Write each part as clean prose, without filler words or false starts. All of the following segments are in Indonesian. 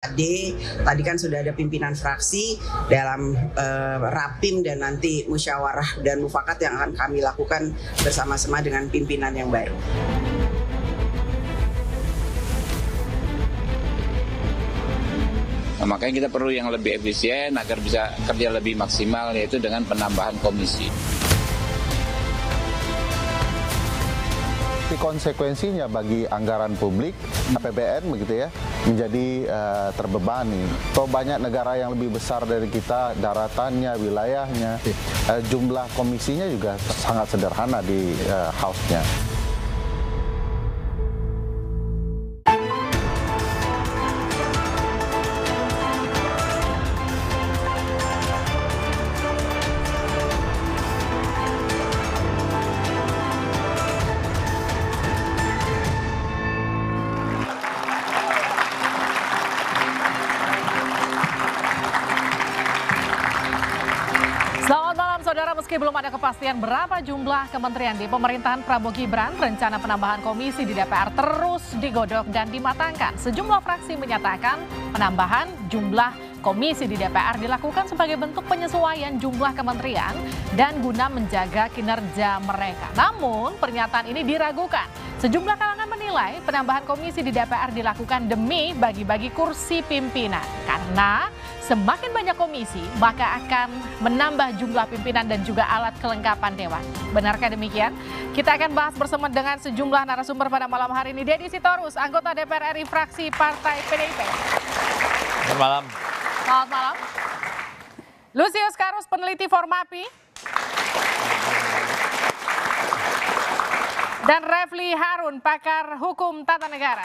Tadi kan sudah ada pimpinan fraksi dalam rapim dan nanti musyawarah dan mufakat yang akan kami lakukan bersama-sama dengan pimpinan yang baru. Nah, makanya kita perlu yang lebih efisien agar bisa kerja lebih maksimal, yaitu dengan penambahan komisi. Konsekuensinya bagi anggaran publik, APBN begitu ya, menjadi terbebani. Toh banyak negara yang lebih besar dari kita, daratannya, wilayahnya, jumlah komisinya juga sangat sederhana di House-nya. Selamat malam saudara, meski belum ada kepastian berapa jumlah kementerian di pemerintahan Prabowo Gibran, rencana penambahan komisi di DPR terus digodok dan dimatangkan. Sejumlah fraksi menyatakan penambahan jumlah komisi di DPR dilakukan sebagai bentuk penyesuaian jumlah kementerian dan guna menjaga kinerja mereka. Namun pernyataan ini diragukan. Sejumlah kalangan menilai penambahan komisi di DPR dilakukan demi bagi-bagi kursi pimpinan. Karena semakin banyak komisi, maka akan menambah jumlah pimpinan dan juga alat kelengkapan dewan. Benarkah demikian? Kita akan bahas bersama dengan sejumlah narasumber pada malam hari ini. Deddy Sitorus, anggota DPR RI fraksi Partai PDIP. Selamat malam. Selamat malam. Lusius Karus, peneliti Formapi. Dan Refli Harun, pakar hukum tata negara.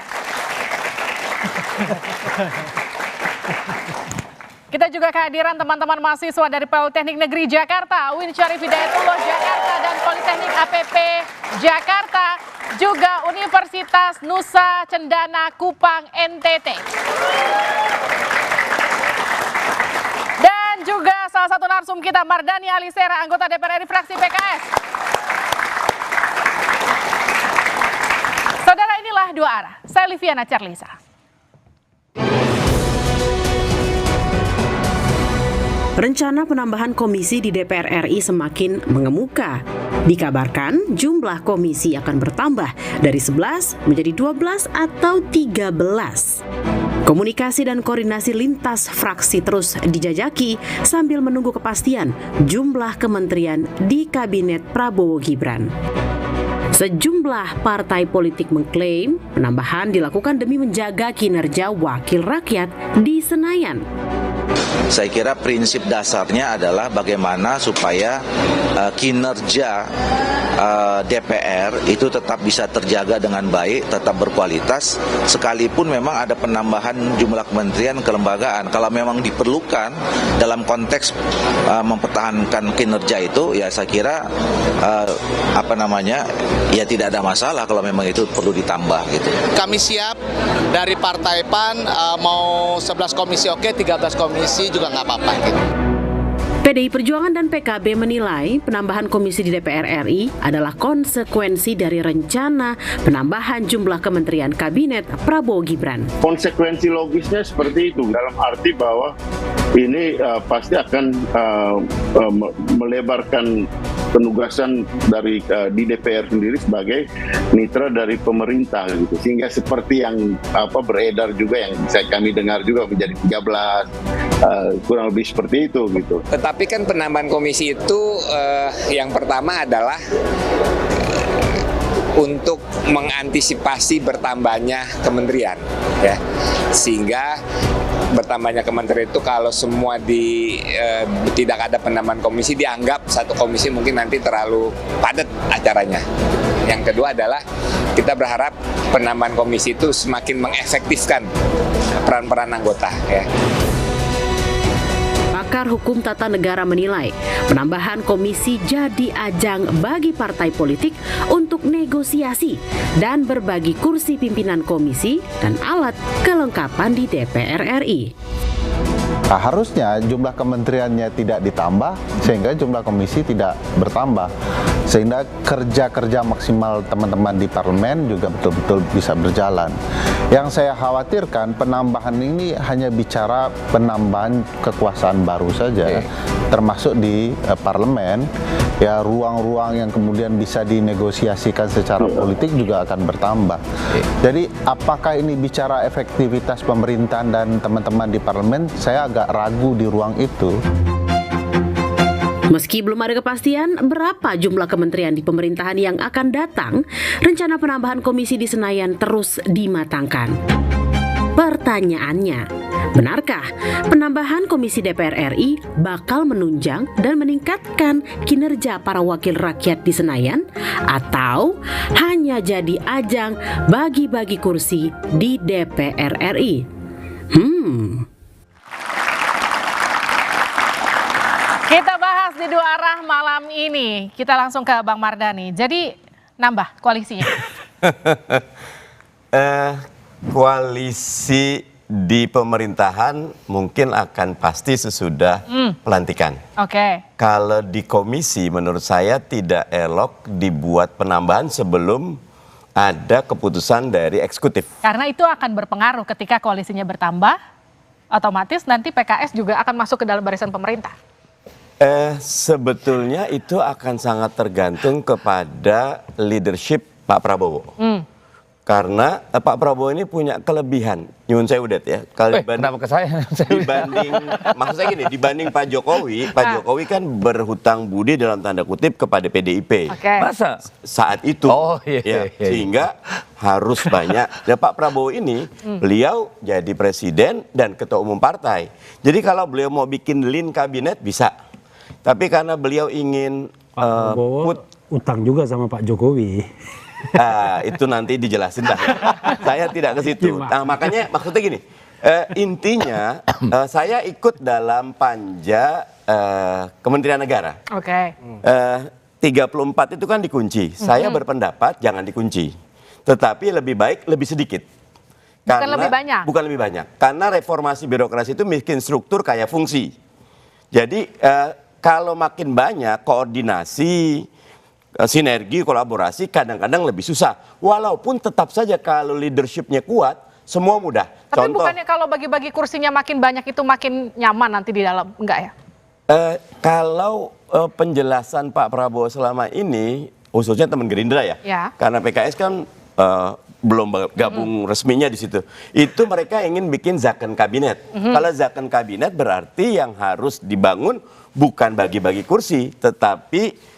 Kita juga kehadiran teman-teman mahasiswa dari Politeknik Negeri Jakarta, UIN Syarif Hidayatullah Jakarta dan Politeknik APP Jakarta, juga Universitas Nusa Cendana Kupang NTT. Dan juga salah satu narsum kita, Mardhani Alisera, anggota DPR RI fraksi PKS. Saudara, inilah Dua Arah. Saya Liviana Charlisa. Rencana penambahan komisi di DPR RI semakin mengemuka. Dikabarkan jumlah komisi akan bertambah dari 11 menjadi 12 atau 13. Komunikasi dan koordinasi lintas fraksi terus dijajaki sambil menunggu kepastian jumlah kementerian di Kabinet Prabowo Gibran. Sejumlah partai politik mengklaim penambahan dilakukan demi menjaga kinerja wakil rakyat di Senayan. Saya kira prinsip dasarnya adalah bagaimana supaya kinerja DPR itu tetap bisa terjaga dengan baik, tetap berkualitas, sekalipun memang ada penambahan jumlah kementerian kelembagaan. Kalau memang diperlukan dalam konteks mempertahankan kinerja itu, ya saya kira ya tidak ada masalah kalau memang itu perlu ditambah gitu. Kami siap dari Partai PAN, mau 11 komisi oke, 13 komisi juga nggak apa-apa gitu. PDI Perjuangan dan PKB menilai penambahan komisi di DPR RI adalah konsekuensi dari rencana penambahan jumlah kementerian Kabinet Prabowo Gibran. Konsekuensi logisnya seperti itu, dalam arti bahwa ini pasti akan melebarkan penugasan dari di DPR sendiri sebagai mitra dari pemerintah gitu, sehingga seperti yang beredar juga yang kami dengar juga menjadi 13, kurang lebih seperti itu gitu. Tetapi kan penambahan komisi itu yang pertama adalah untuk mengantisipasi bertambahnya kementerian, ya, sehingga bertambahnya kementerian itu kalau semua tidak ada penambahan komisi, dianggap satu komisi mungkin nanti terlalu padat acaranya. Yang kedua adalah kita berharap penambahan komisi itu semakin mengefektifkan peran-peran anggota, ya. Pakar hukum tata negara menilai penambahan komisi jadi ajang bagi partai politik untuk negosiasi dan berbagi kursi pimpinan komisi dan alat kelengkapan di DPR RI. Nah, harusnya jumlah kementeriannya tidak ditambah sehingga jumlah komisi tidak bertambah. Sehingga kerja-kerja maksimal teman-teman di parlemen juga betul-betul bisa berjalan. Yang saya khawatirkan penambahan ini hanya bicara penambahan kekuasaan baru saja, termasuk di parlemen. Ya, ruang-ruang yang kemudian bisa dinegosiasikan secara politik juga akan bertambah. Jadi apakah ini bicara efektivitas pemerintahan dan teman-teman di parlemen? Saya agak ragu di ruang itu. Meski belum ada kepastian berapa jumlah kementerian di pemerintahan yang akan datang, rencana penambahan komisi di Senayan terus dimatangkan. Pertanyaannya, benarkah penambahan komisi DPR RI bakal menunjang dan meningkatkan kinerja para wakil rakyat di Senayan atau hanya jadi ajang bagi-bagi kursi di DPR RI? Kita bahas di dua arah malam ini. Kita langsung ke Bang Mardhani. Jadi nambah koalisinya? Koalisi di pemerintahan mungkin akan pasti sesudah pelantikan. Oke. Kalau di komisi menurut saya tidak elok dibuat penambahan sebelum ada keputusan dari eksekutif. Karena itu akan berpengaruh ketika koalisinya bertambah, otomatis nanti PKS juga akan masuk ke dalam barisan pemerintah. Sebetulnya itu akan sangat tergantung kepada leadership Pak Prabowo. Karena Pak Prabowo ini punya kelebihan. Nyun saya udah ya. Kalau Kenapa ke saya? dibanding maksud saya gini, dibanding Pak Jokowi kan berhutang budi dalam tanda kutip kepada PDIP. Masa? Saat itu. Iya. Sehingga harus banyak. Dan Pak Prabowo ini beliau jadi presiden dan ketua umum partai. Jadi kalau beliau mau bikin lean kabinet bisa. Tapi karena beliau ingin utang juga sama Pak Jokowi. Itu nanti dijelasin dah. Saya tidak ke situ. Nah, makanya maksudnya gini, intinya saya ikut dalam panja Kementerian Negara. 34 itu kan dikunci. Saya berpendapat jangan dikunci. Tetapi lebih baik lebih sedikit. Bukan lebih banyak. Bukan lebih banyak. Karena reformasi birokrasi itu bikin struktur kayak fungsi. Jadi kalau makin banyak koordinasi, sinergi, kolaborasi kadang-kadang lebih susah. Walaupun tetap saja kalau leadershipnya kuat, semua mudah. Tapi bukannya kalau bagi-bagi kursinya makin banyak itu makin nyaman nanti di dalam, enggak ya? Kalau penjelasan Pak Prabowo selama ini, khususnya teman Gerindra ya, karena PKS kan belum gabung resminya di situ. Itu mereka ingin bikin zakon kabinet. Kalau zakon kabinet berarti yang harus dibangun bukan bagi-bagi kursi, tetapi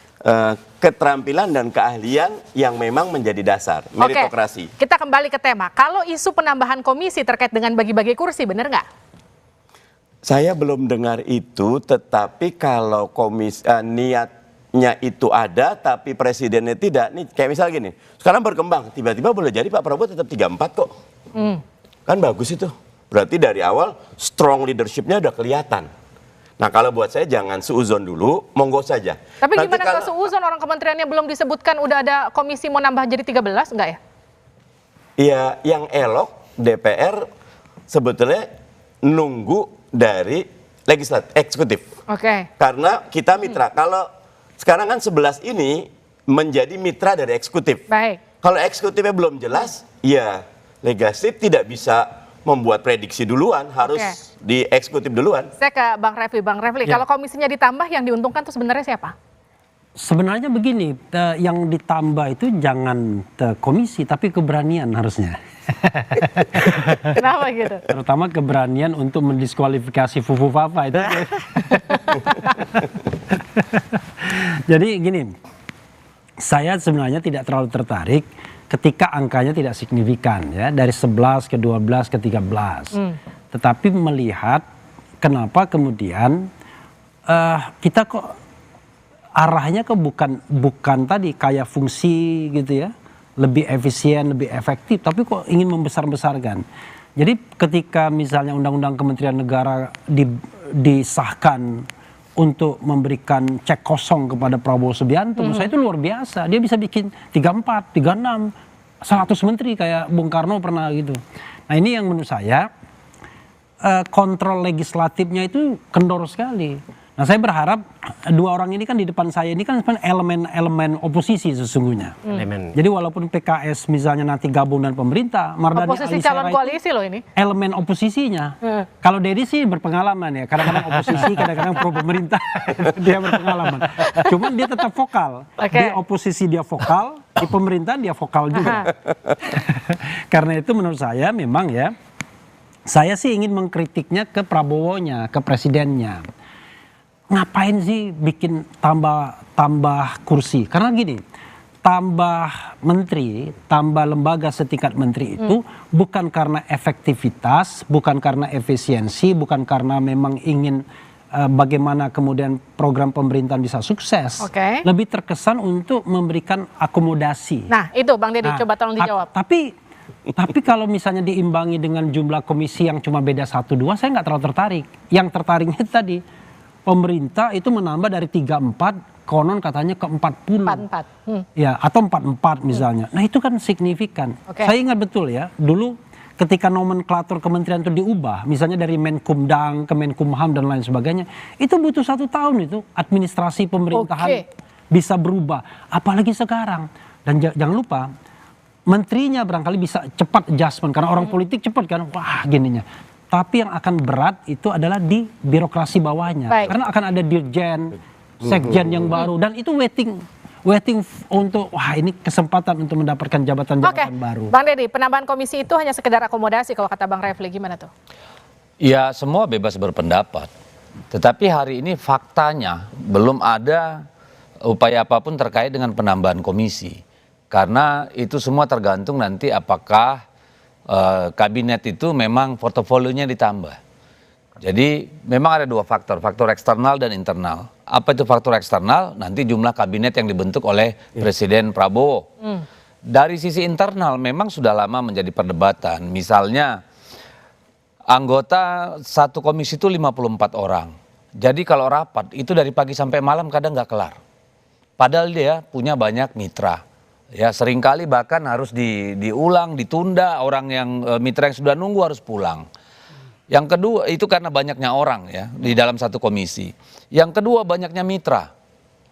keterampilan dan keahlian yang memang menjadi dasar meritokrasi. Kita kembali ke tema. Kalau isu penambahan komisi terkait dengan bagi-bagi kursi, benar nggak? Saya belum dengar itu, tetapi kalau niatnya itu ada, tapi presidennya tidak. Nih kayak misal gini, sekarang berkembang, tiba-tiba boleh jadi Pak Prabowo tetap 34 kok. Kan bagus itu. Berarti dari awal strong leadership-nya udah kelihatan. Nah kalau buat saya jangan seuzon dulu, monggo saja. Tapi nanti gimana kalau seuzon orang kementeriannya belum disebutkan, udah ada komisi mau nambah jadi 13, enggak ya? Iya, yang elok DPR sebetulnya nunggu dari eksekutif. Karena kita mitra. Kalau sekarang kan 11 ini menjadi mitra dari eksekutif. Kalau eksekutifnya belum jelas, ya legislatif tidak bisa membuat prediksi duluan, harus di eksekutif duluan. Saya ke Bang Refli. Bang Refli, kalau komisinya ditambah yang diuntungkan itu sebenarnya siapa? Sebenarnya begini, yang ditambah itu jangan komisi, tapi keberanian harusnya. Kenapa gitu? Terutama keberanian untuk mendiskualifikasi Fufu Fafa itu. Jadi gini, saya sebenarnya tidak terlalu tertarik ketika angkanya tidak signifikan ya, dari 11 ke 12 ke 13. Tetapi melihat kenapa kemudian kita kok arahnya bukan tadi kayak fungsi gitu ya, lebih efisien, lebih efektif, tapi kok ingin membesar-besarkan. Jadi ketika misalnya Undang-Undang Kementerian Negara disahkan untuk memberikan cek kosong kepada Prabowo Subianto, menurut saya itu luar biasa. Dia bisa bikin 34, 36, 100 menteri kayak Bung Karno pernah gitu. Nah ini yang menurut saya kontrol legislatifnya itu kendor sekali. Nah saya berharap dua orang ini kan di depan saya ini kan elemen-elemen oposisi sesungguhnya. Jadi walaupun PKS misalnya nanti gabung dengan pemerintah, Mardhani oposisi calon koalisi loh ini. Elemen oposisinya. Kalau Dedi sih berpengalaman ya, kadang-kadang oposisi, kadang-kadang pro pemerintah. Dia berpengalaman. Cuman dia tetap vokal. Di oposisi dia vokal, di pemerintahan dia vokal juga. Karena itu menurut saya memang ya, saya sih ingin mengkritiknya ke Prabowo-nya, ke presidennya. Ngapain sih bikin tambah kursi? Karena gini, tambah menteri, tambah lembaga setingkat menteri itu bukan karena efektivitas, bukan karena efisiensi, bukan karena memang ingin bagaimana kemudian program pemerintahan bisa sukses. Lebih terkesan untuk memberikan akomodasi. Nah itu Bang Deddy, coba tolong dijawab. Tapi kalau misalnya diimbangi dengan jumlah komisi yang cuma beda 1-2, saya nggak terlalu tertarik. Yang tertariknya tadi, pemerintah itu menambah dari 34, konon katanya ke 40. 44. Ya, atau 44 misalnya. Nah itu kan signifikan. Saya ingat betul ya, dulu ketika nomenklatur kementerian itu diubah, misalnya dari Menkumdang ke Menkumham dan lain sebagainya, itu butuh 1 tahun itu administrasi pemerintahan bisa berubah. Apalagi sekarang. Dan jangan lupa, menterinya barangkali bisa cepat adjustment, karena orang politik cepat kan, wah gininya. Tapi yang akan berat itu adalah di birokrasi bawahnya. Karena akan ada dirjen, sekjen yang baru. Dan itu waiting untuk, wah ini kesempatan untuk mendapatkan jabatan-jabatan baru. Bang Deddy, penambahan komisi itu hanya sekedar akomodasi kalau kata Bang Refli, gimana tuh? Ya semua bebas berpendapat. Tetapi hari ini faktanya belum ada upaya apapun terkait dengan penambahan komisi. Karena itu semua tergantung nanti apakah kabinet itu memang portofolionya ditambah. Jadi memang ada 2 faktor, faktor eksternal dan internal. Apa itu faktor eksternal? Nanti jumlah kabinet yang dibentuk oleh Presiden Prabowo. Dari sisi internal memang sudah lama menjadi perdebatan. Misalnya anggota satu komisi itu 54 orang. Jadi kalau rapat itu dari pagi sampai malam kadang nggak kelar. Padahal dia punya banyak mitra. Ya seringkali bahkan harus diulang, ditunda, orang yang mitra yang sudah nunggu harus pulang. Yang kedua itu karena banyaknya orang ya di dalam satu komisi. Yang kedua banyaknya mitra.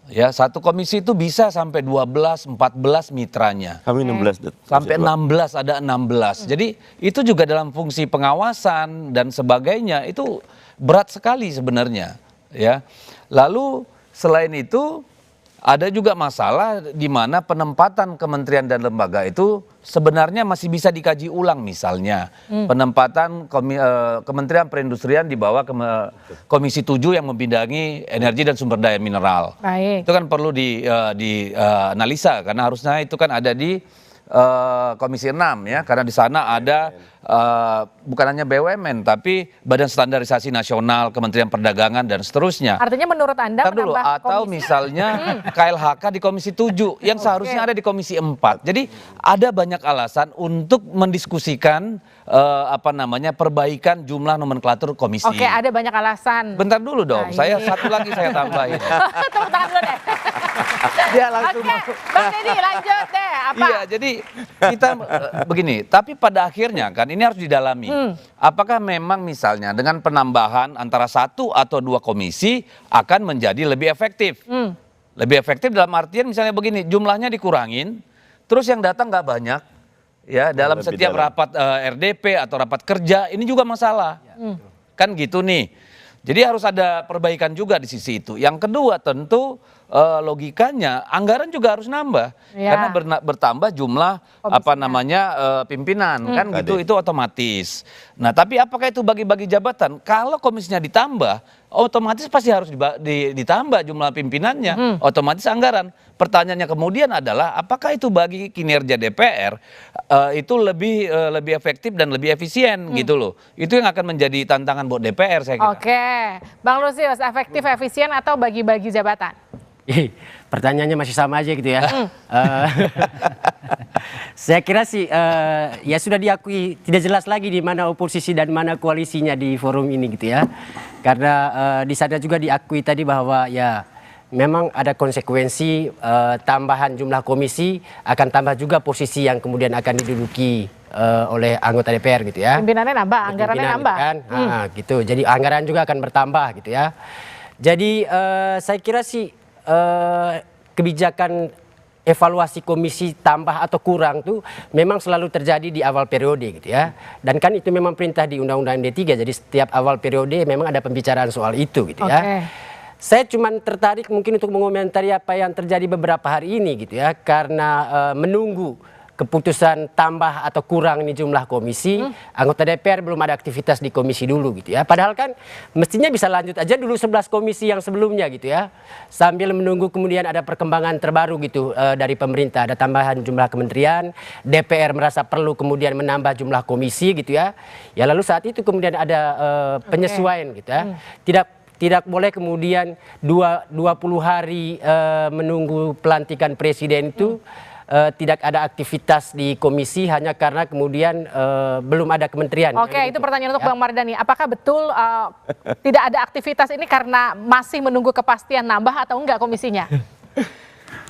Ya satu komisi itu bisa sampai 12, 14 mitranya. Kami 16. Sampai 16, ada 16. Jadi itu juga dalam fungsi pengawasan dan sebagainya itu berat sekali sebenarnya. Ya. Lalu selain itu ada juga masalah di mana penempatan kementerian dan lembaga itu sebenarnya masih bisa dikaji ulang, misalnya penempatan Kementerian Perindustrian di bawah Komisi 7 yang membidangi energi dan sumber daya mineral. Itu kan perlu dianalisa karena harusnya itu kan ada di Komisi 6 ya, karena di sana ada bukan hanya BUMN tapi Badan Standarisasi Nasional, Kementerian Perdagangan dan seterusnya. Artinya menurut Anda dulu, atau misalnya KLHK di Komisi 7 yang seharusnya ada di Komisi 4. Jadi ada banyak alasan untuk mendiskusikan perbaikan jumlah nomenklatur komisi. Ada banyak alasan. Bentar dulu dong, satu lagi saya tambahin. Tepuk tangan dulu deh. Dia langsung Bang Deddy lanjut deh. Iya, jadi kita begini, tapi pada akhirnya kan ini harus didalami. Apakah memang misalnya dengan penambahan antara 1 atau 2 komisi akan menjadi lebih efektif? Lebih efektif dalam artian misalnya begini, jumlahnya dikurangin, terus yang datang nggak banyak, ya dalam setiap rapat RDP atau rapat kerja ini juga masalah, kan gitu nih. Jadi harus ada perbaikan juga di sisi itu. Yang kedua tentu logikanya anggaran juga harus nambah karena bertambah jumlah pimpinan kan gitu, itu otomatis. Nah tapi apakah itu bagi-bagi jabatan? Kalau komisinya ditambah otomatis pasti harus ditambah jumlah pimpinannya, otomatis anggaran. Pertanyaannya kemudian adalah apakah itu bagi kinerja DPR itu lebih efektif dan lebih efisien gitu loh. Itu yang akan menjadi tantangan buat DPR saya kira. Bang Lusius, efektif, efisien atau bagi-bagi jabatan? Pertanyaannya masih sama aja gitu ya. Saya kira sih ya sudah diakui tidak jelas lagi di mana oposisi dan mana koalisinya di forum ini gitu ya. Karena di sana juga diakui tadi bahwa ya memang ada konsekuensi tambahan jumlah komisi akan tambah juga posisi yang kemudian akan diduduki oleh anggota DPR gitu ya. Pimpinannya nambah, anggarannya nambah. Kan? Gitu. Jadi anggaran juga akan bertambah gitu ya. Jadi saya kira sih kebijakan evaluasi komisi tambah atau kurang tuh memang selalu terjadi di awal periode gitu ya. Dan kan itu memang perintah di Undang-Undang MD3, jadi setiap awal periode memang ada pembicaraan soal itu gitu ya. Saya cuma tertarik mungkin untuk mengomentari apa yang terjadi beberapa hari ini gitu ya, karena menunggu keputusan tambah atau kurang ini jumlah komisi, anggota DPR belum ada aktivitas di komisi dulu gitu ya. Padahal kan mestinya bisa lanjut aja dulu 11 komisi yang sebelumnya gitu ya. Sambil menunggu kemudian ada perkembangan terbaru gitu dari pemerintah, ada tambahan jumlah kementerian, DPR merasa perlu kemudian menambah jumlah komisi gitu ya. Ya lalu saat itu kemudian ada penyesuaian gitu ya. Tidak boleh kemudian 20 hari menunggu pelantikan presiden itu tidak ada aktivitas di komisi hanya karena kemudian belum ada kementerian. Oke, itu pertanyaan untuk Bang Mardhani. Apakah betul tidak ada aktivitas ini karena masih menunggu kepastian nambah atau enggak komisinya?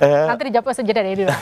Nanti dijawab sejadah dari dulu.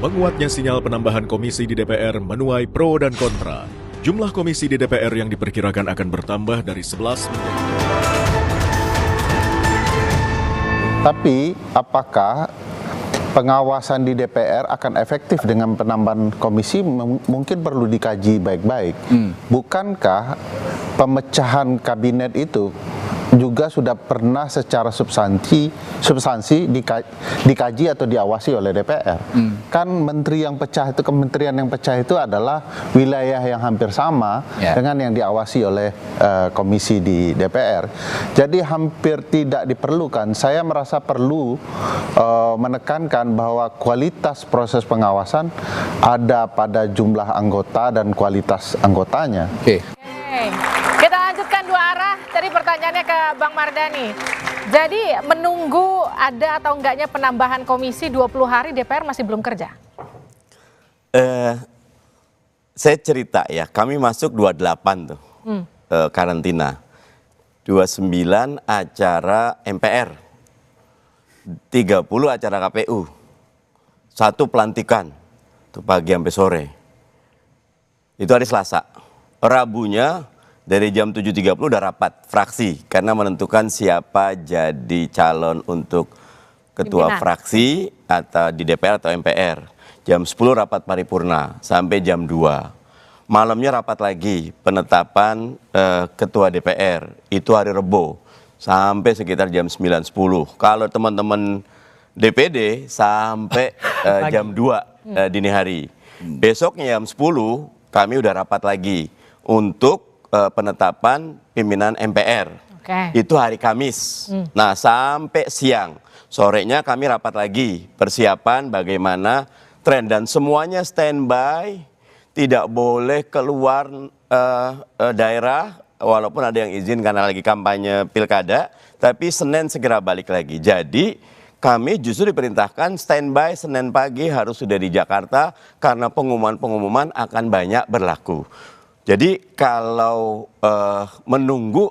Menguatnya sinyal penambahan komisi di DPR menuai pro dan kontra. Jumlah komisi di DPR yang diperkirakan akan bertambah dari 11 menjadi Tapi apakah pengawasan di DPR akan efektif dengan penambahan komisi mungkin perlu dikaji baik-baik. Bukankah pemecahan kabinet itu juga sudah pernah secara substansi dikaji atau diawasi oleh DPR. Kan menteri yang pecah itu, kementerian yang pecah itu adalah wilayah yang hampir sama dengan yang diawasi oleh komisi di DPR. Jadi hampir tidak diperlukan. Saya merasa perlu menekankan bahwa kualitas proses pengawasan ada pada jumlah anggota dan kualitas anggotanya. Kita lanjutkan dua arah. Tadi pertanyaannya ke Bang Mardhani. Jadi menunggu ada atau enggaknya penambahan komisi 20 hari DPR masih belum kerja? Saya cerita ya, kami masuk 28 tuh karantina. 29 acara MPR. 30 acara KPU. 1 pelantikan. Itu pagi sampai sore. Itu hari Selasa. Rabunya dari jam 7.30 udah rapat fraksi karena menentukan siapa jadi calon untuk ketua fraksi atau di DPR atau MPR. Jam 10 rapat paripurna sampai jam 2. Malamnya rapat lagi penetapan ketua DPR. Itu hari Rebo sampai sekitar jam 9.10. Kalau teman-teman DPD sampai jam 2 dini hari. Besoknya jam 10 kami udah rapat lagi untuk penetapan pimpinan MPR. Itu hari Kamis. Nah, sampai siang. Sorenya kami rapat lagi. Persiapan bagaimana tren dan semuanya standby. Tidak boleh keluar daerah walaupun ada yang izin karena lagi kampanye pilkada. Tapi Senin segera balik lagi. Jadi kami justru diperintahkan standby Senin pagi harus sudah di Jakarta karena pengumuman-pengumuman akan banyak berlaku. Jadi kalau menunggu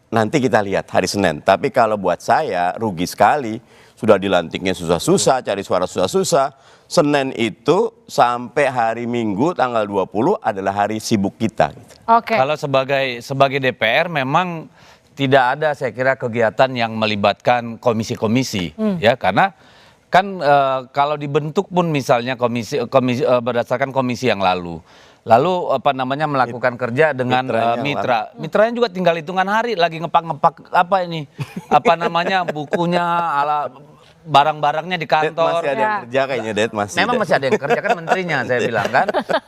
nanti kita lihat hari Senin. Tapi kalau buat saya rugi sekali. Sudah dilantiknya susah-susah, cari suara susah-susah. Senin itu sampai hari Minggu tanggal 20 adalah hari sibuk kita. Kalau sebagai DPR memang tidak ada saya kira kegiatan yang melibatkan komisi-komisi. Ya, karena kan kalau dibentuk pun misalnya komisi berdasarkan komisi yang lalu apa namanya melakukan kerja dengan mitranya juga tinggal hitungan hari lagi ngepak-ngepak apa ini apa namanya bukunya ala barang-barangnya di kantor. Masih ada yang kerja kayaknya memang masih ada yang kerja kan menterinya saya bilang kan.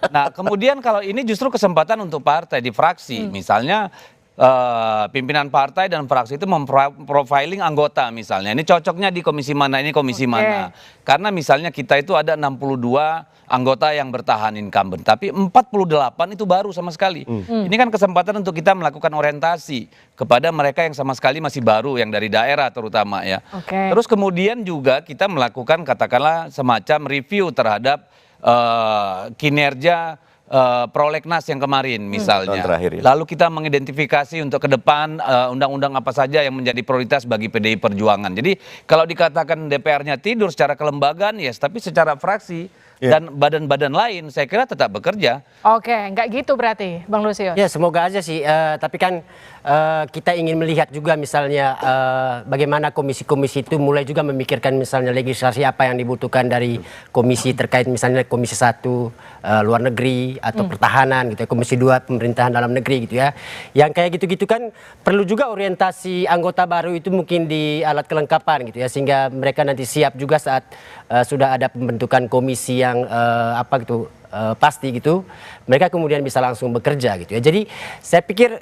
Nah kemudian kalau ini justru kesempatan untuk partai di fraksi misalnya pimpinan partai dan fraksi itu memprofiling anggota misalnya. Ini cocoknya di komisi mana, ini komisi mana. Karena misalnya kita itu ada 62 anggota yang bertahan incumbent. Tapi 48 itu baru sama sekali. Ini kan kesempatan untuk kita melakukan orientasi kepada mereka yang sama sekali masih baru, yang dari daerah terutama ya. Terus kemudian juga kita melakukan katakanlah semacam review terhadap kinerja prolegnas yang kemarin misalnya. Lalu kita mengidentifikasi untuk ke depan undang-undang apa saja yang menjadi prioritas bagi PDI Perjuangan. Jadi kalau dikatakan DPR-nya tidur secara kelembagaan, yes, tapi secara fraksi dan badan-badan lain saya kira tetap bekerja. Nggak gitu berarti Bang Lusius? Ya semoga aja sih, tapi kan kita ingin melihat juga misalnya bagaimana komisi-komisi itu mulai juga memikirkan misalnya legislasi apa yang dibutuhkan dari komisi terkait misalnya komisi 1 luar negeri atau pertahanan gitu ya, komisi 2 pemerintahan dalam negeri gitu ya. Yang kayak gitu-gitu kan perlu juga orientasi anggota baru itu mungkin di alat kelengkapan gitu ya, sehingga mereka nanti siap juga saat sudah ada pembentukan komisi yang pasti gitu, mereka kemudian bisa langsung bekerja gitu ya. Jadi saya pikir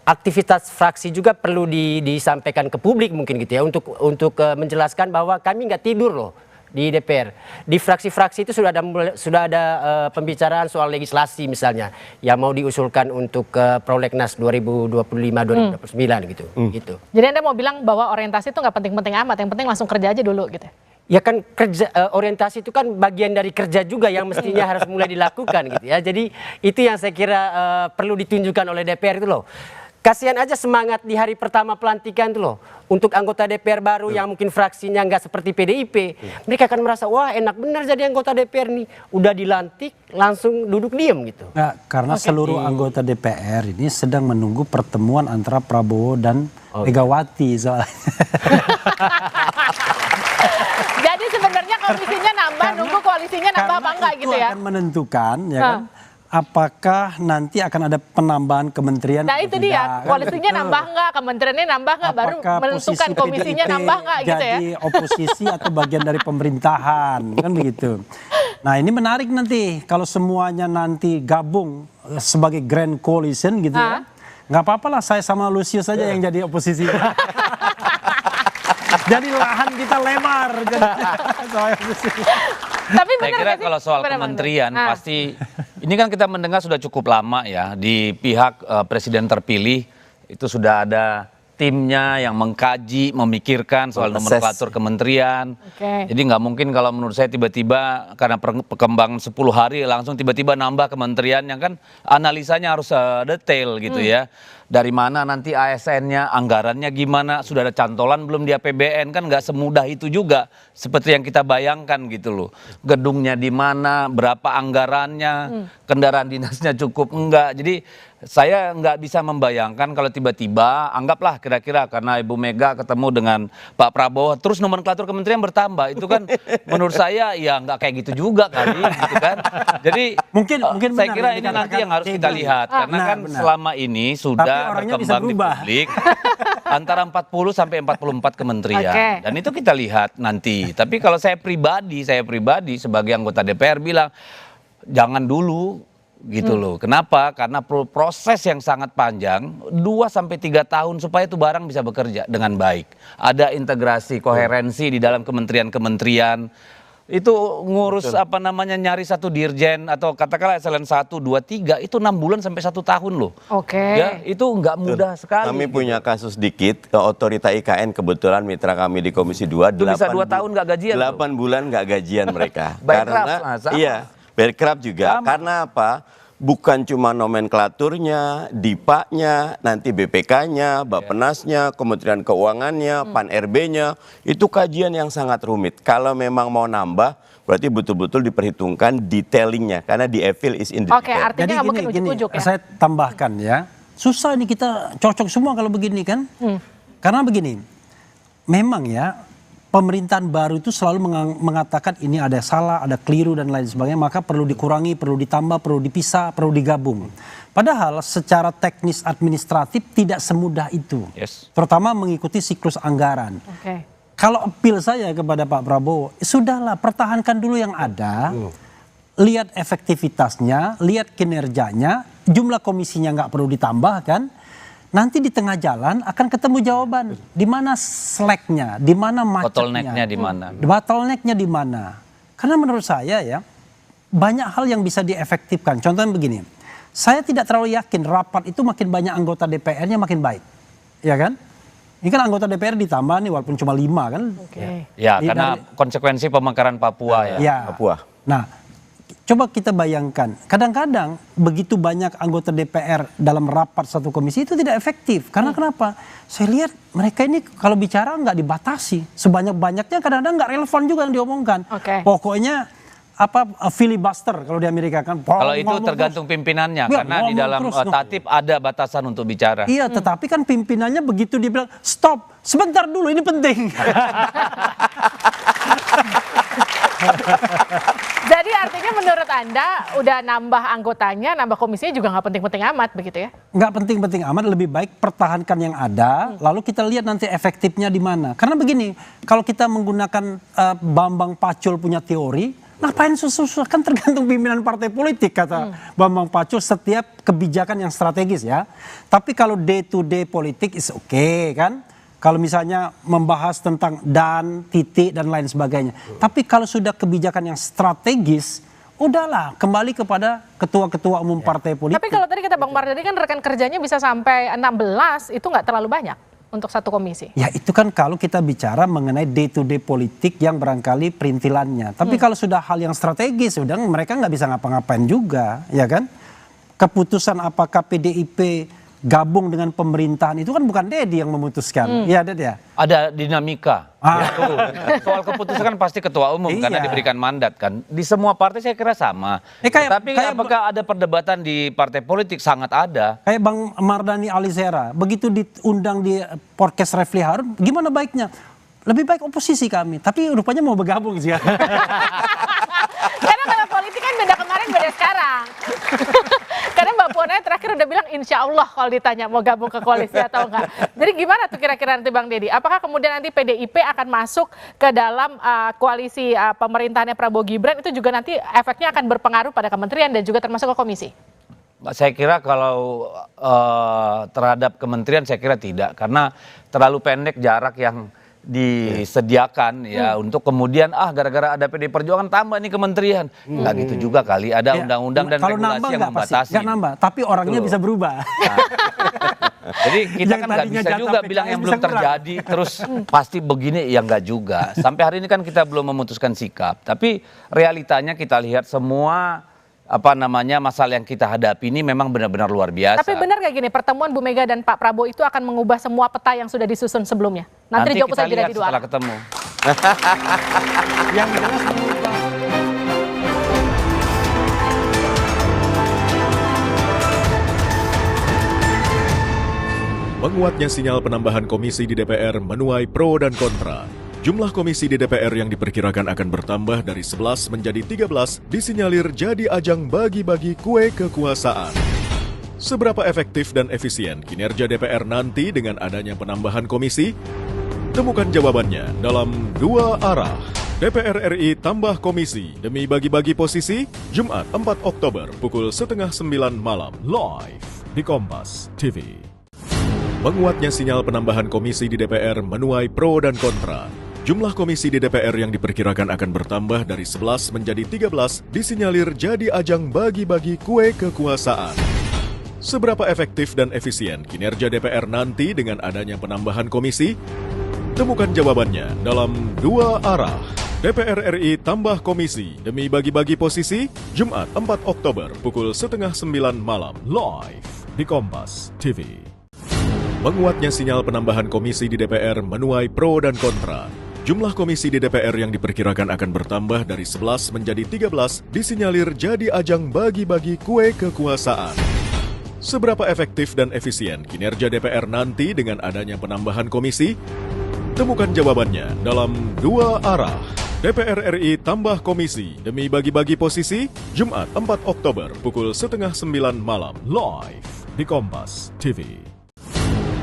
aktivitas fraksi juga perlu disampaikan ke publik mungkin gitu ya, untuk menjelaskan bahwa kami nggak tidur loh di DPR. Di fraksi-fraksi itu sudah ada pembicaraan soal legislasi misalnya yang mau diusulkan untuk prolegnas 2025-2029 gitu. Gitu. Jadi Anda mau bilang bahwa orientasi itu nggak penting-penting amat, yang penting langsung kerja aja dulu gitu. Ya kan kerja, orientasi itu kan bagian dari kerja juga yang mestinya harus mulai dilakukan gitu ya. Jadi itu yang saya kira perlu ditunjukkan oleh DPR itu loh. kasihan aja semangat di hari pertama pelantikan tuh loh. Untuk anggota DPR baru yang mungkin fraksinya nggak seperti PDIP, mereka akan merasa wah enak benar jadi anggota DPR nih, udah dilantik langsung duduk diem gitu. Nah, karena seluruh anggota DPR ini sedang menunggu pertemuan antara Prabowo dan Megawati soalnya. Jadi sebenarnya komisinya nambah, nunggu koalisinya nambah apa enggak gitu ya? Akan menentukan ya kan, apakah nanti akan ada penambahan kementerian. Nah itu dia, koalisinya nambah enggak, kementeriannya nambah enggak, baru menentukan komisinya nambah enggak gitu ya? Jadi oposisi atau bagian dari pemerintahan, kan begitu. Nah ini menarik nanti kalau semuanya nanti gabung sebagai grand coalition gitu ya. Nggak apa-apa lah, saya sama Lucius saja yang jadi oposisi. Jadi lahan kita lebar. Tapi saya kira kalau soal kementerian pasti ini kan kita mendengar sudah cukup lama ya di pihak presiden terpilih itu sudah ada timnya yang mengkaji, memikirkan soal nomenklatur kementerian. Jadi nggak mungkin kalau menurut saya tiba-tiba karena perkembangan 10 hari langsung tiba-tiba nambah kementerian yang kan analisanya harus detail gitu ya. Dari mana nanti ASN-nya, anggarannya gimana, sudah ada cantolan belum di APBN, kan nggak semudah itu juga seperti yang kita bayangkan gitu loh. Gedungnya di mana, berapa anggarannya, kendaraan dinasnya cukup enggak. Jadi saya nggak bisa membayangkan kalau tiba-tiba, anggaplah kira-kira karena Ibu Mega ketemu dengan Pak Prabowo, terus nomenklatur kementerian bertambah, itu kan menurut saya ya nggak kayak gitu juga kali, gitu kan. Jadi mungkin saya kira ini nanti yang harus kita lihat, karena kan selama ini sudah berkembang di publik antara 40 sampai 44 kementerian, dan itu kita lihat nanti. Tapi kalau saya pribadi sebagai anggota DPR bilang jangan dulu. Gitu loh. Kenapa? Karena proses yang sangat panjang 2 sampai 3 tahun supaya itu barang bisa bekerja dengan baik. Ada integrasi, koherensi di dalam kementerian-kementerian. Itu ngurus apa namanya nyari satu dirjen atau katakanlah eselon 1, 2, 3 itu 6 bulan sampai 1 tahun loh. Ya, itu nggak mudah sekali. Kami punya kasus dikit ke Otorita IKN, kebetulan mitra kami di Komisi 2 itu bisa 2 tahun nggak gajian. 8 bulan nggak gajian mereka. Karena iya, Berkraf juga. Karena apa? Bukan cuma nomenklaturnya, DIPA-nya, nanti BPK-nya, Bappenasnya, Kementerian Keuangannya, Pan-RB-nya, itu kajian yang sangat rumit. Kalau memang mau nambah, berarti betul-betul diperhitungkan detailingnya, karena di evil is in the detail. Oke, artinya nggak mungkin ujuk-ujuk ya? Saya tambahkan ya, susah ini kita cocok semua kalau begini kan. Karena begini, memang ya, pemerintahan baru itu selalu mengatakan ini ada salah, ada keliru dan lain sebagainya, maka perlu dikurangi, perlu ditambah, perlu dipisah, perlu digabung. Padahal secara teknis administratif tidak semudah itu. Terutama mengikuti siklus anggaran. Kalau appeal saya kepada Pak Prabowo, sudahlah pertahankan dulu yang ada, lihat efektivitasnya, lihat kinerjanya, jumlah komisinya nggak perlu ditambah kan. Nanti di tengah jalan akan ketemu jawaban di mana slacknya, di mana macetnya, bottlenecknya di mana. Bottlenecknya di mana? Karena menurut saya ya banyak hal yang bisa diefektifkan. Contohnya begini, saya tidak terlalu yakin rapat itu makin banyak anggota DPR-nya makin baik, ya kan? Ini kan anggota DPR ditambah nih walaupun cuma 5 kan? Ya, karena konsekuensi pemekaran Papua ya. Papua. Nah. Coba kita bayangkan, kadang-kadang begitu banyak anggota DPR dalam rapat satu komisi itu tidak efektif. Karena kenapa? Saya lihat mereka ini kalau bicara nggak dibatasi. Sebanyak-banyaknya kadang-kadang nggak relevan juga yang diomongkan. Pokoknya apa filibuster kalau di Amerika kan. Kalau itu tergantung pimpinannya, karena di dalam tatip ada batasan untuk bicara. Iya, tetapi kan pimpinannya begitu dia bilang, stop, sebentar dulu ini penting. Jadi artinya menurut Anda udah nambah anggotanya, nambah komisinya juga nggak penting-penting amat begitu ya? Nggak penting-penting amat, lebih baik pertahankan yang ada, lalu kita lihat nanti efektifnya di mana. Karena begini, kalau kita menggunakan Bambang Pacul punya teori, ngapain susah-susah, kan tergantung pimpinan partai politik kata Bambang Pacul, setiap kebijakan yang strategis ya. Tapi kalau day to day politik is okay kan. Kalau misalnya membahas tentang dan, titik, dan lain sebagainya. Tapi kalau sudah kebijakan yang strategis, udahlah kembali kepada ketua-ketua umum partai politik. Tapi kalau tadi kata Bang Mardhani kan rekan kerjanya bisa sampai 16, itu nggak terlalu banyak untuk satu komisi. Ya itu kan kalau kita bicara mengenai day to day politik yang barangkali perintilannya. Tapi kalau sudah hal yang strategis, udah mereka nggak bisa ngapa-ngapain juga, ya kan? Keputusan apakah PDIP gabung dengan pemerintahan itu kan bukan Dedi yang memutuskan. Iya, Ded ya? Ada dinamika. Soal keputusan kan pasti ketua umum karena diberikan mandat kan. Di semua partai saya kira sama. Tapi apakah ada perdebatan di partai politik? Sangat ada. Kayak Bang Mardhani Alisera, begitu diundang di podcast Refli Harun, gimana baiknya? Lebih baik oposisi kami, tapi rupanya mau bergabung sih. Karena kalau politik kan beda kemarin, beda sekarang. Karena Mbak Puan terakhir udah bilang insya Allah kalau ditanya mau gabung ke koalisi atau enggak. Jadi gimana tuh kira-kira nanti Bang Dedi? Apakah kemudian nanti PDIP akan masuk ke dalam koalisi pemerintahannya Prabowo Gibran, itu juga nanti efeknya akan berpengaruh pada kementerian dan juga termasuk ke komisi? Saya kira kalau terhadap kementerian saya kira tidak, karena terlalu pendek jarak yang disediakan ya untuk kemudian gara-gara ada PD Perjuangan tambah nih kementerian. Nggak gitu juga kali, ada undang-undang dan regulasi yang membatasi. Nggak nambah, tapi orangnya bisa berubah. Jadi kita kan nggak bisa juga bilang yang belum terjadi terus pasti begini, ya nggak juga. Sampai hari ini kan kita belum memutuskan sikap, tapi realitanya kita lihat semua masalah yang kita hadapi ini memang benar-benar luar biasa. Tapi benar kayak gini, pertemuan Bu Mega dan Pak Prabowo itu akan mengubah semua peta yang sudah disusun sebelumnya. Nanti dijawab kita lihat setelah ketemu. Yang jelas mengubah. Menguatnya sinyal penambahan komisi di DPR menuai pro dan kontra. Jumlah komisi di DPR yang diperkirakan akan bertambah dari 11 menjadi 13 disinyalir jadi ajang bagi-bagi kue kekuasaan. Seberapa efektif dan efisien kinerja DPR nanti dengan adanya penambahan komisi? Temukan jawabannya dalam 2 arah. DPR RI tambah komisi demi bagi-bagi posisi, Jumat 4 Oktober pukul 8:30 malam, live di Kompas TV. Menguatnya sinyal penambahan komisi di DPR menuai pro dan kontra. Jumlah komisi di DPR yang diperkirakan akan bertambah dari 11 menjadi 13 disinyalir jadi ajang bagi-bagi kue kekuasaan. Seberapa efektif dan efisien kinerja DPR nanti dengan adanya penambahan komisi? Temukan jawabannya dalam 2 arah. DPR RI tambah komisi demi bagi-bagi posisi, Jumat 4 Oktober pukul 8:30 malam, live di Kompas TV. Menguatnya sinyal penambahan komisi di DPR menuai pro dan kontra. Jumlah komisi di DPR yang diperkirakan akan bertambah dari 11 menjadi 13 disinyalir jadi ajang bagi-bagi kue kekuasaan. Seberapa efektif dan efisien kinerja DPR nanti dengan adanya penambahan komisi? Temukan jawabannya dalam 2 arah. DPR RI tambah komisi demi bagi-bagi posisi, Jumat 4 Oktober pukul 8:30 malam, live di Kompas TV.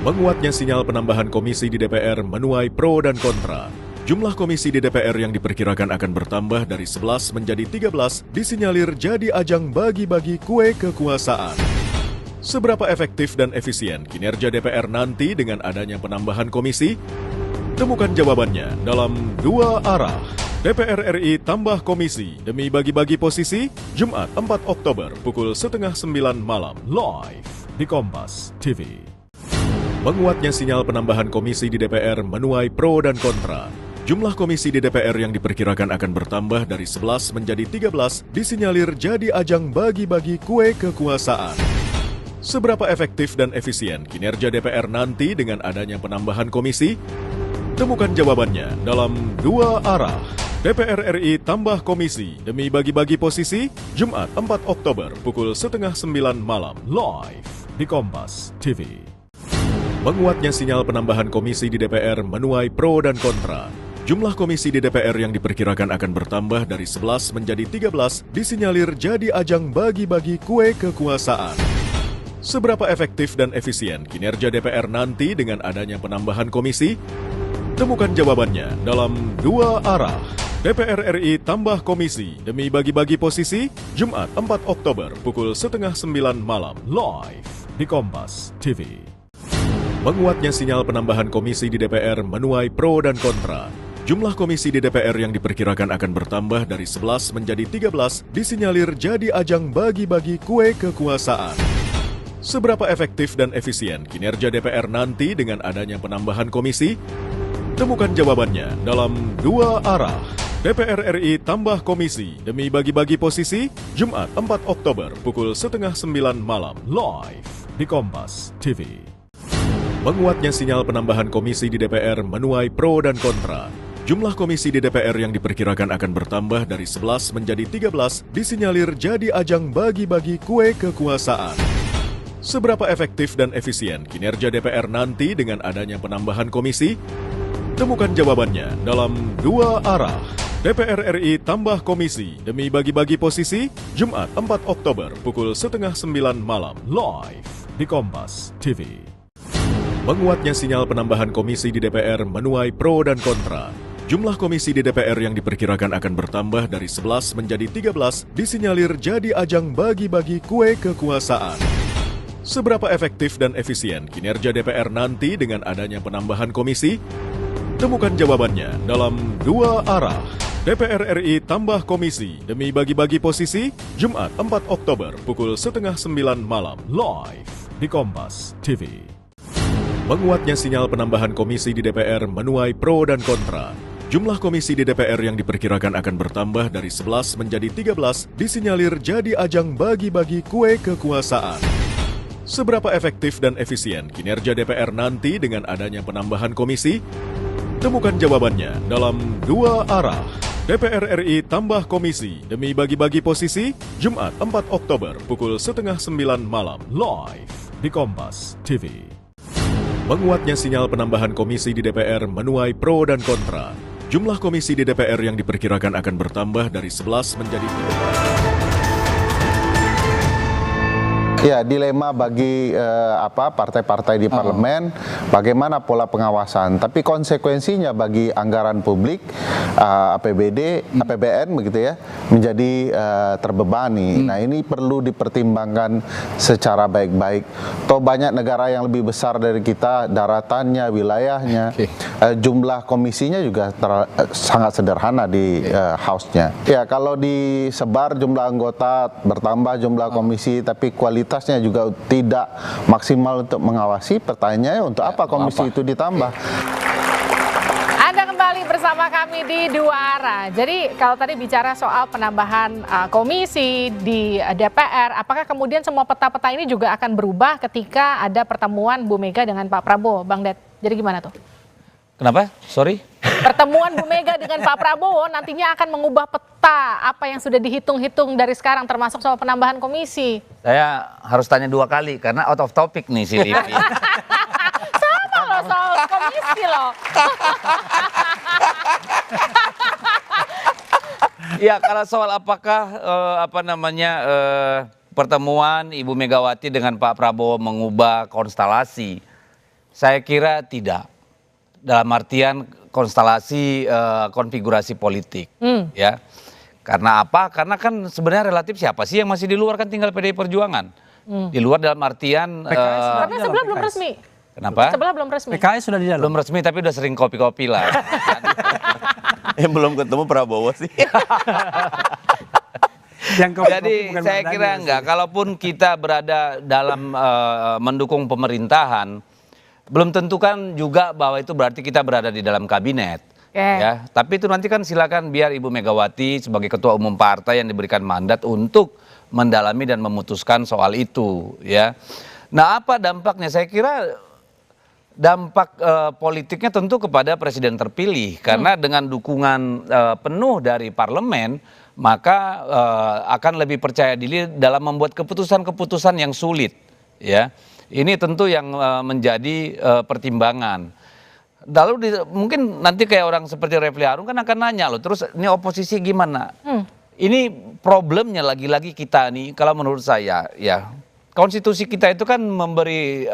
Menguatnya sinyal penambahan komisi di DPR menuai pro dan kontra. Jumlah komisi di DPR yang diperkirakan akan bertambah dari 11 menjadi 13 disinyalir jadi ajang bagi-bagi kue kekuasaan. Seberapa efektif dan efisien kinerja DPR nanti dengan adanya penambahan komisi? Temukan jawabannya dalam 2 arah. DPR RI tambah komisi demi bagi-bagi posisi, Jumat 4 Oktober pukul 8:30 malam, live di Kompas TV. Menguatnya sinyal penambahan komisi di DPR menuai pro dan kontra. Jumlah komisi di DPR yang diperkirakan akan bertambah dari 11 menjadi 13 disinyalir jadi ajang bagi-bagi kue kekuasaan. Seberapa efektif dan efisien kinerja DPR nanti dengan adanya penambahan komisi? Temukan jawabannya dalam 2 arah. DPR RI tambah komisi demi bagi-bagi posisi, Jumat 4 Oktober pukul 8:30 malam, live di Kompas TV. Menguatnya sinyal penambahan komisi di DPR menuai pro dan kontra. Jumlah komisi di DPR yang diperkirakan akan bertambah dari 11 menjadi 13 disinyalir jadi ajang bagi-bagi kue kekuasaan. Seberapa efektif dan efisien kinerja DPR nanti dengan adanya penambahan komisi? Temukan jawabannya dalam 2 arah. DPR RI tambah komisi demi bagi-bagi posisi, Jumat 4 Oktober pukul 8:30 malam, live di Kompas TV. Menguatnya sinyal penambahan komisi di DPR menuai pro dan kontra. Jumlah komisi di DPR yang diperkirakan akan bertambah dari 11 menjadi 13 disinyalir jadi ajang bagi-bagi kue kekuasaan. Seberapa efektif dan efisien kinerja DPR nanti dengan adanya penambahan komisi? Temukan jawabannya dalam 2 arah. DPR RI tambah komisi demi bagi-bagi posisi, Jumat 4 Oktober pukul 8:30 malam, live di di Kompas TV. Menguatnya sinyal penambahan komisi di DPR menuai pro dan kontra. Jumlah komisi di DPR yang diperkirakan akan bertambah dari 11 menjadi 13 disinyalir jadi ajang bagi-bagi kue kekuasaan. Seberapa efektif dan efisien kinerja DPR nanti dengan adanya penambahan komisi? Temukan jawabannya dalam Dua Arah. DPR RI tambah komisi demi bagi-bagi posisi, Jumat 4 Oktober pukul 8:30 malam, live di Kompas TV. Menguatnya sinyal penambahan komisi di DPR menuai pro dan kontra. Jumlah komisi di DPR yang diperkirakan akan bertambah dari 11 menjadi 13 disinyalir jadi ajang bagi-bagi kue kekuasaan. Seberapa efektif dan efisien kinerja DPR nanti dengan adanya penambahan komisi? Temukan jawabannya dalam Dua Arah. DPR RI tambah komisi demi bagi-bagi posisi, Jumat 4 Oktober pukul 8:30 malam, live di Kompas TV. Menguatnya sinyal penambahan komisi di DPR menuai pro dan kontra. Jumlah komisi di DPR yang diperkirakan akan bertambah dari 11 menjadi 13 disinyalir jadi ajang bagi-bagi kue kekuasaan. Seberapa efektif dan efisien kinerja DPR nanti dengan adanya penambahan komisi? Temukan jawabannya dalam Dua Arah. DPR RI tambah komisi demi bagi-bagi posisi, Jumat 4 Oktober pukul 8:30 malam, live di Kompas TV. Menguatnya sinyal penambahan komisi di DPR menuai pro dan kontra. Jumlah komisi di DPR yang diperkirakan akan bertambah dari 11 menjadi 13. Ya, dilema bagi partai-partai di parlemen, bagaimana pola pengawasan. Tapi konsekuensinya bagi anggaran publik, APBD, APBN begitu ya, menjadi terbebani. Nah, ini perlu dipertimbangkan secara baik-baik. Toh banyak negara yang lebih besar dari kita, daratannya, wilayahnya, jumlah komisinya juga sangat sederhana di House-nya. Ya, kalau disebar jumlah anggota, bertambah jumlah komisi, tapi kualitasnya juga tidak maksimal untuk mengawasi, pertanyaannya untuk apa komisi itu ditambah? Anda kembali bersama kami di Dua Arah. Jadi kalau tadi bicara soal penambahan komisi di DPR, apakah kemudian semua peta-peta ini juga akan berubah ketika ada pertemuan Bu Mega dengan Pak Prabowo, Bang Det? Jadi gimana tuh? Kenapa? Sorry? Pertemuan Bu Mega dengan Pak Prabowo nantinya akan mengubah peta apa yang sudah dihitung-hitung dari sekarang, termasuk soal penambahan komisi. Saya harus tanya 2 kali karena out of topic nih si Livi. Sama loh soal komisi loh. Ya, kalau soal apakah pertemuan Ibu Megawati dengan Pak Prabowo mengubah konstelasi, saya kira tidak. Dalam artian konstelasi konfigurasi politik, ya. Karena apa? Karena kan sebenarnya relatif siapa sih yang masih di luar, kan tinggal PDI Perjuangan. Di luar dalam artian Tapi sebelah belum resmi. Kenapa? Sebelah belum resmi. PKS sudah di dalam. Belum resmi tapi udah sering kopi-kopi lah. Yang belum ketemu Prabowo sih. Jadi saya kira enggak, kalaupun kita berada dalam mendukung pemerintahan, belum tentu kan juga bahwa itu berarti kita berada di dalam kabinet. Ya, tapi itu nanti kan silakan biar Ibu Megawati sebagai ketua umum partai yang diberikan mandat untuk mendalami dan memutuskan soal itu, ya. Nah, apa dampaknya? Saya kira dampak politiknya tentu kepada presiden terpilih, karena dengan dukungan penuh dari parlemen, maka akan lebih percaya diri dalam membuat keputusan-keputusan yang sulit, ya. Ini tentu yang menjadi pertimbangan. Lalu mungkin nanti kayak orang seperti Refli Harun kan akan nanya loh, terus ini oposisi gimana? Ini problemnya lagi-lagi kita nih, kalau menurut saya ya, konstitusi kita itu kan memberi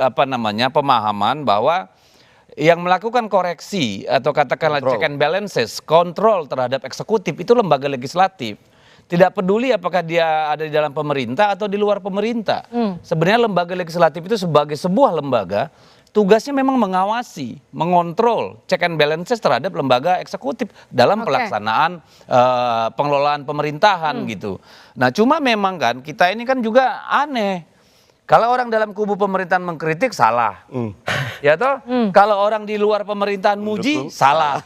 pemahaman bahwa yang melakukan koreksi atau katakanlah check and balances, kontrol terhadap eksekutif itu lembaga legislatif. Tidak peduli apakah dia ada di dalam pemerintah atau di luar pemerintah. Sebenarnya lembaga legislatif itu sebagai sebuah lembaga, tugasnya memang mengawasi, mengontrol, check and balances terhadap lembaga eksekutif dalam pelaksanaan pengelolaan pemerintahan gitu. Nah, cuma memang kan kita ini kan juga aneh. Kalau orang dalam kubu pemerintahan mengkritik salah, ya toh. Kalau orang di luar pemerintahan muji salah.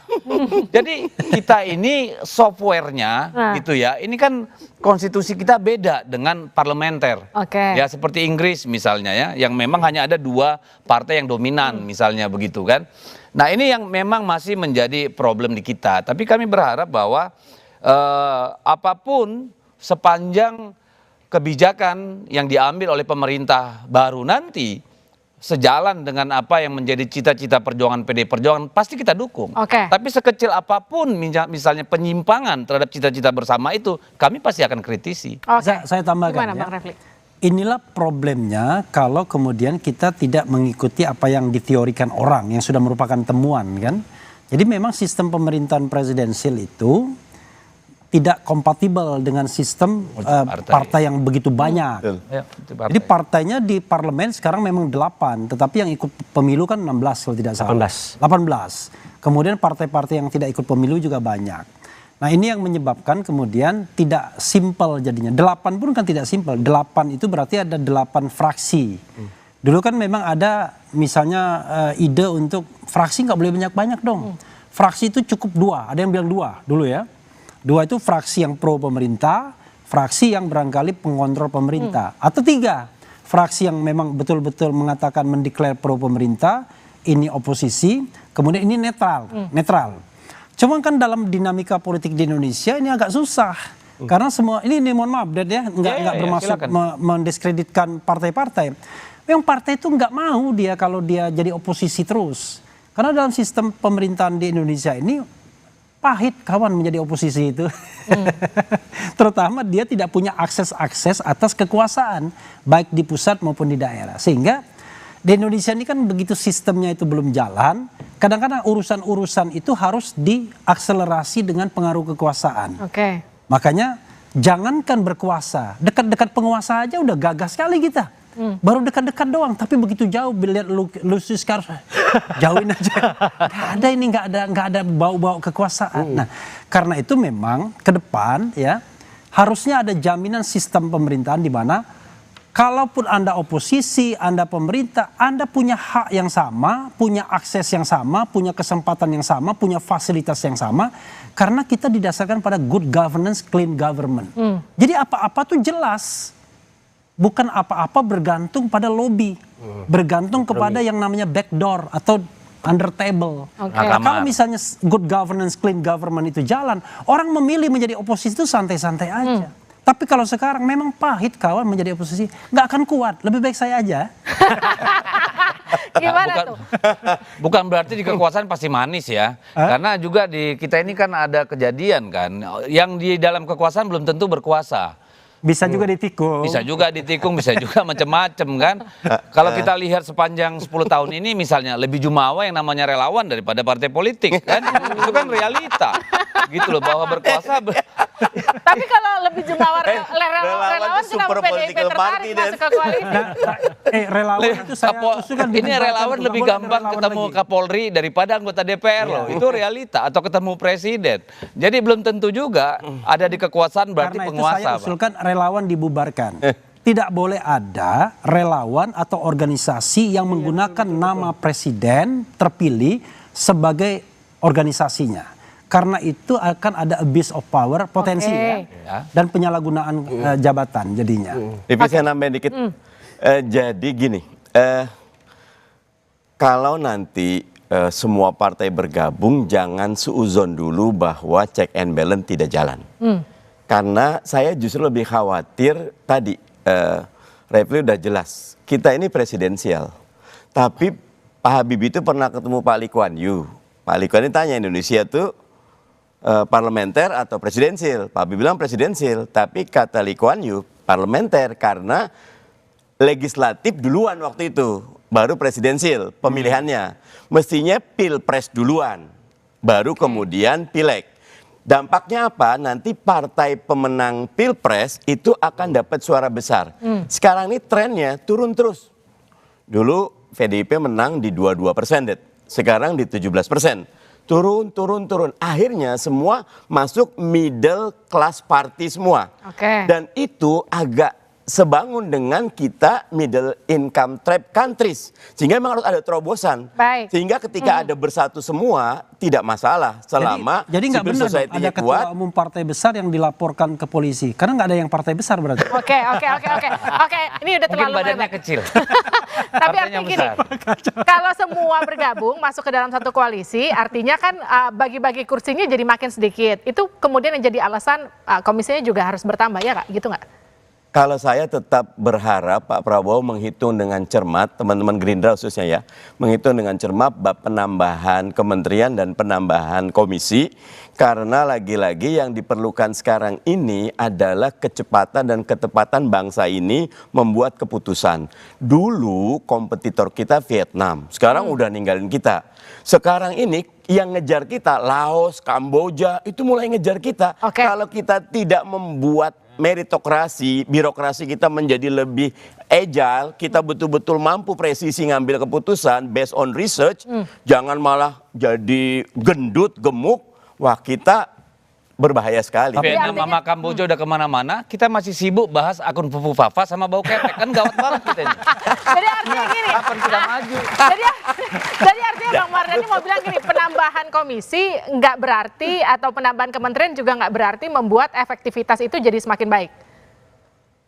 Jadi kita ini softwarenya, gitu ya. Ini kan konstitusi kita beda dengan parlementer. Ya seperti Inggris misalnya ya, yang memang hanya ada 2 partai yang dominan, misalnya begitu kan. Nah ini yang memang masih menjadi problem di kita. Tapi kami berharap bahwa apapun sepanjang kebijakan yang diambil oleh pemerintah baru nanti sejalan dengan apa yang menjadi cita-cita perjuangan PDI Perjuangan, pasti kita dukung. Tapi sekecil apapun misalnya penyimpangan terhadap cita-cita bersama itu, kami pasti akan kritisi. Saya tambahkan ya. Inilah problemnya kalau kemudian kita tidak mengikuti apa yang diteorikan orang yang sudah merupakan temuan kan. Jadi memang sistem pemerintahan presidensial itu tidak kompatibel dengan sistem partai yang begitu banyak. Jadi partainya di parlemen sekarang memang 8, tetapi yang ikut pemilu kan 16 kalau tidak salah. 18. Kemudian partai-partai yang tidak ikut pemilu juga banyak. Nah ini yang menyebabkan kemudian tidak simpel jadinya. 8 pun kan tidak simpel. 8 itu berarti ada 8 fraksi. Dulu kan memang ada misalnya ide untuk fraksi nggak boleh banyak-banyak dong. Fraksi itu cukup 2, ada yang bilang 2 dulu ya. 2 itu fraksi yang pro pemerintah, fraksi yang barangkali pengontrol pemerintah. Atau 3, fraksi yang memang betul-betul mengatakan mendeklar pro pemerintah, ini oposisi, kemudian ini netral. Cuma kan dalam dinamika politik di Indonesia ini agak susah. Karena semua, ini mohon maaf Dad ya, nggak bermaksud mendiskreditkan partai-partai. Yang partai itu nggak mau dia kalau dia jadi oposisi terus. Karena dalam sistem pemerintahan di Indonesia ini, pahit kawan menjadi oposisi itu. Terutama dia tidak punya akses atas kekuasaan, baik di pusat maupun di daerah. Sehingga di Indonesia ini kan begitu sistemnya itu belum jalan, kadang-kadang urusan-urusan itu harus diakselerasi dengan pengaruh kekuasaan. Makanya jangankan berkuasa, dekat-dekat penguasa aja udah gagah sekali kita. Baru dekat-dekat doang, tapi begitu jauh lihat Lucius Carlos jauhin aja. Ada ini nggak ada bau-bau kekuasaan. Nah, karena itu memang ke depan ya harusnya ada jaminan sistem pemerintahan di mana kalaupun Anda oposisi, Anda pemerintah, Anda punya hak yang sama, punya akses yang sama, punya kesempatan yang sama, punya fasilitas yang sama, karena kita didasarkan pada good governance, clean government. Jadi apa-apa tuh jelas. Bukan apa-apa bergantung pada lobby, bergantung kepada yang namanya backdoor atau under table. Kalau misalnya good governance, clean government itu jalan, orang memilih menjadi oposisi itu santai-santai aja. Tapi kalau sekarang memang pahit kawan menjadi oposisi, nggak akan kuat. Lebih baik saya aja. Gimana tuh? Bukan berarti di kekuasaan pasti manis ya. Karena juga di kita ini kan ada kejadian kan, yang di dalam kekuasaan belum tentu berkuasa. Bisa juga ditikung. Bisa juga ditikung, bisa juga macam-macam kan. Kalau kita lihat sepanjang 10 tahun ini misalnya lebih jumawa yang namanya relawan daripada partai politik kan. Itu kan realita. Gitu loh bahwa berkuasa. Tapi kalau lebih jumawa relawan kenapa PDIP tertarik masuk ke koalisi? Relawan itu saya usulkan ini relawan lebih gampang ketemu Kapolri daripada anggota DPR loh. Itu realita atau ketemu presiden. Jadi belum tentu juga ada di kekuasaan berarti penguasa. Karena itu saya usulkan relawan dibubarkan. Tidak boleh ada relawan atau organisasi yang menggunakan nama presiden terpilih sebagai organisasinya. Karena itu akan ada abuse of power potensi ya. Dan penyalahgunaan jabatan jadinya. Tapi saya nambahin dikit. Jadi gini, kalau nanti semua partai bergabung jangan suuzon dulu bahwa check and balance tidak jalan. Karena saya justru lebih khawatir tadi, Refli udah jelas, kita ini presidensial. Tapi Pak Habibie itu pernah ketemu Pak Lee Kuan Yew. Pak Lee Kuan Yew tanya Indonesia tuh parlementer atau presidensial. Pak Habibie bilang presidensial, tapi kata Lee Kuan Yew parlementer karena legislatif duluan waktu itu, baru presidensial pemilihannya. Mestinya pilpres duluan, baru kemudian pileg. Dampaknya apa? Nanti partai pemenang pilpres itu akan dapat suara besar. Sekarang ini trennya turun terus. Dulu PDIP menang di 22%, sekarang di 17%. Turun. Akhirnya semua masuk middle class party semua. Dan itu agak sebangun dengan kita middle income trap countries. Sehingga memang harus ada terobosan. Baik. Sehingga ketika ada bersatu semua, tidak masalah. Selama jadi nggak civil benar dong society-nya ada kuat. ketua umum partai besar yang dilaporkan ke polisi. Karena nggak ada yang partai besar berarti. Oke, ini udah Mungkin terlalu badannya melebar. kecil. Tapi Partainya artinya gini, besar. kalau semua bergabung masuk ke dalam satu koalisi, artinya kan bagi-bagi kursinya jadi makin sedikit. Itu kemudian yang jadi alasan komisinya juga harus bertambah, ya Kak? Gitu nggak? Kalau saya tetap berharap Pak Prabowo menghitung dengan cermat, teman-teman Gerindra khususnya ya, menghitung dengan cermat penambahan kementerian dan penambahan komisi, karena lagi-lagi yang diperlukan sekarang ini adalah kecepatan dan ketepatan bangsa ini membuat keputusan. Dulu kompetitor kita Vietnam, sekarang udah ninggalin kita. Sekarang ini yang ngejar kita Laos, Kamboja, itu mulai ngejar kita. Kalau kita tidak membuat meritokrasi, birokrasi kita menjadi lebih agile, kita betul-betul mampu presisi ngambil keputusan based on research, jangan malah jadi gendut, gemuk, wah kita berbahaya sekali. Vietnam sama Kamboja udah kemana-mana, kita masih sibuk bahas akun Fufu Fafa sama bau ketek, kan gawat banget kita ini. Jadi artinya gini. Kapan kita maju? Jadi artinya Bang Mardhani mau bilang gini, penambahan komisi nggak berarti atau penambahan kementerian juga nggak berarti membuat efektivitas itu jadi semakin baik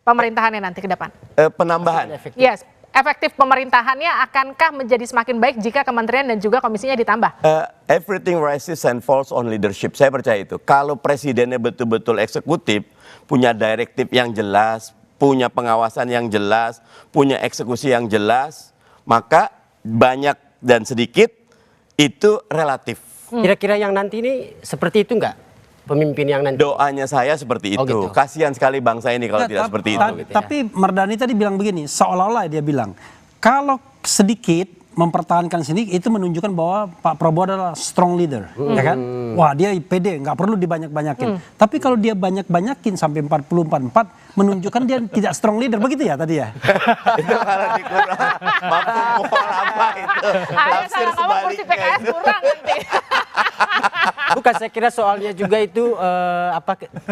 pemerintahannya nanti ke depan. Penambahan. Yes, efektif pemerintahannya akankah menjadi semakin baik jika kementerian dan juga komisinya ditambah? Everything rises and falls on leadership. Saya percaya itu. Kalau presidennya betul-betul eksekutif, punya direktif yang jelas, punya pengawasan yang jelas, punya eksekusi yang jelas, maka banyak dan sedikit itu relatif. Kira-kira yang nanti ini seperti itu nggak? Pemimpin yang nanti? Doanya saya seperti itu. Gitu. Kasihan sekali bangsa ini kalau tidak seperti itu. Tapi Mardhani tadi bilang begini, seolah-olah dia bilang, kalau sedikit mempertahankan sini itu menunjukkan bahwa Pak Prabowo adalah strong leader, ya kan? Wah, dia pede, nggak perlu dibanyak-banyakin. Tapi kalau dia banyak-banyakin sampai 40-44, menunjukkan dia tidak strong leader, begitu ya tadi ya? Itu kalau dikurang, mampu mohon apa itu? Tafsir sebaliknya PKS kurang nanti. Bukan, saya kira soalnya juga itu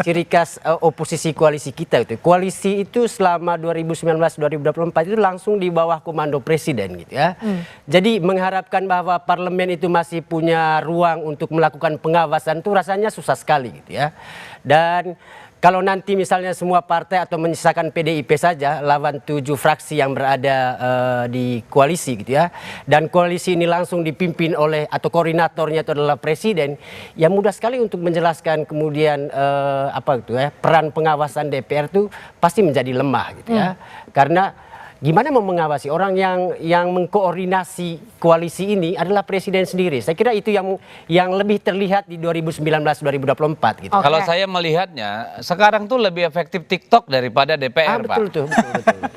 ciri khas oposisi koalisi kita itu. Koalisi itu selama 2019-2024 itu langsung di bawah komando presiden gitu ya. Jadi mengharapkan bahwa parlemen itu masih punya ruang untuk melakukan pengawasan itu rasanya susah sekali gitu ya. Dan kalau nanti misalnya semua partai atau menyisakan PDIP saja lawan 7 fraksi yang berada di koalisi gitu ya, dan koalisi ini langsung dipimpin oleh atau koordinatornya itu adalah presiden, ya mudah sekali untuk menjelaskan kemudian peran pengawasan DPR itu pasti menjadi lemah gitu ya. Karena gimana mau mengawasi orang yang mengkoordinasi koalisi ini adalah presiden sendiri. Saya kira itu yang lebih terlihat di 2019-2024 gitu. Kalau saya melihatnya sekarang tuh lebih efektif TikTok daripada DPR, Pak. Betul.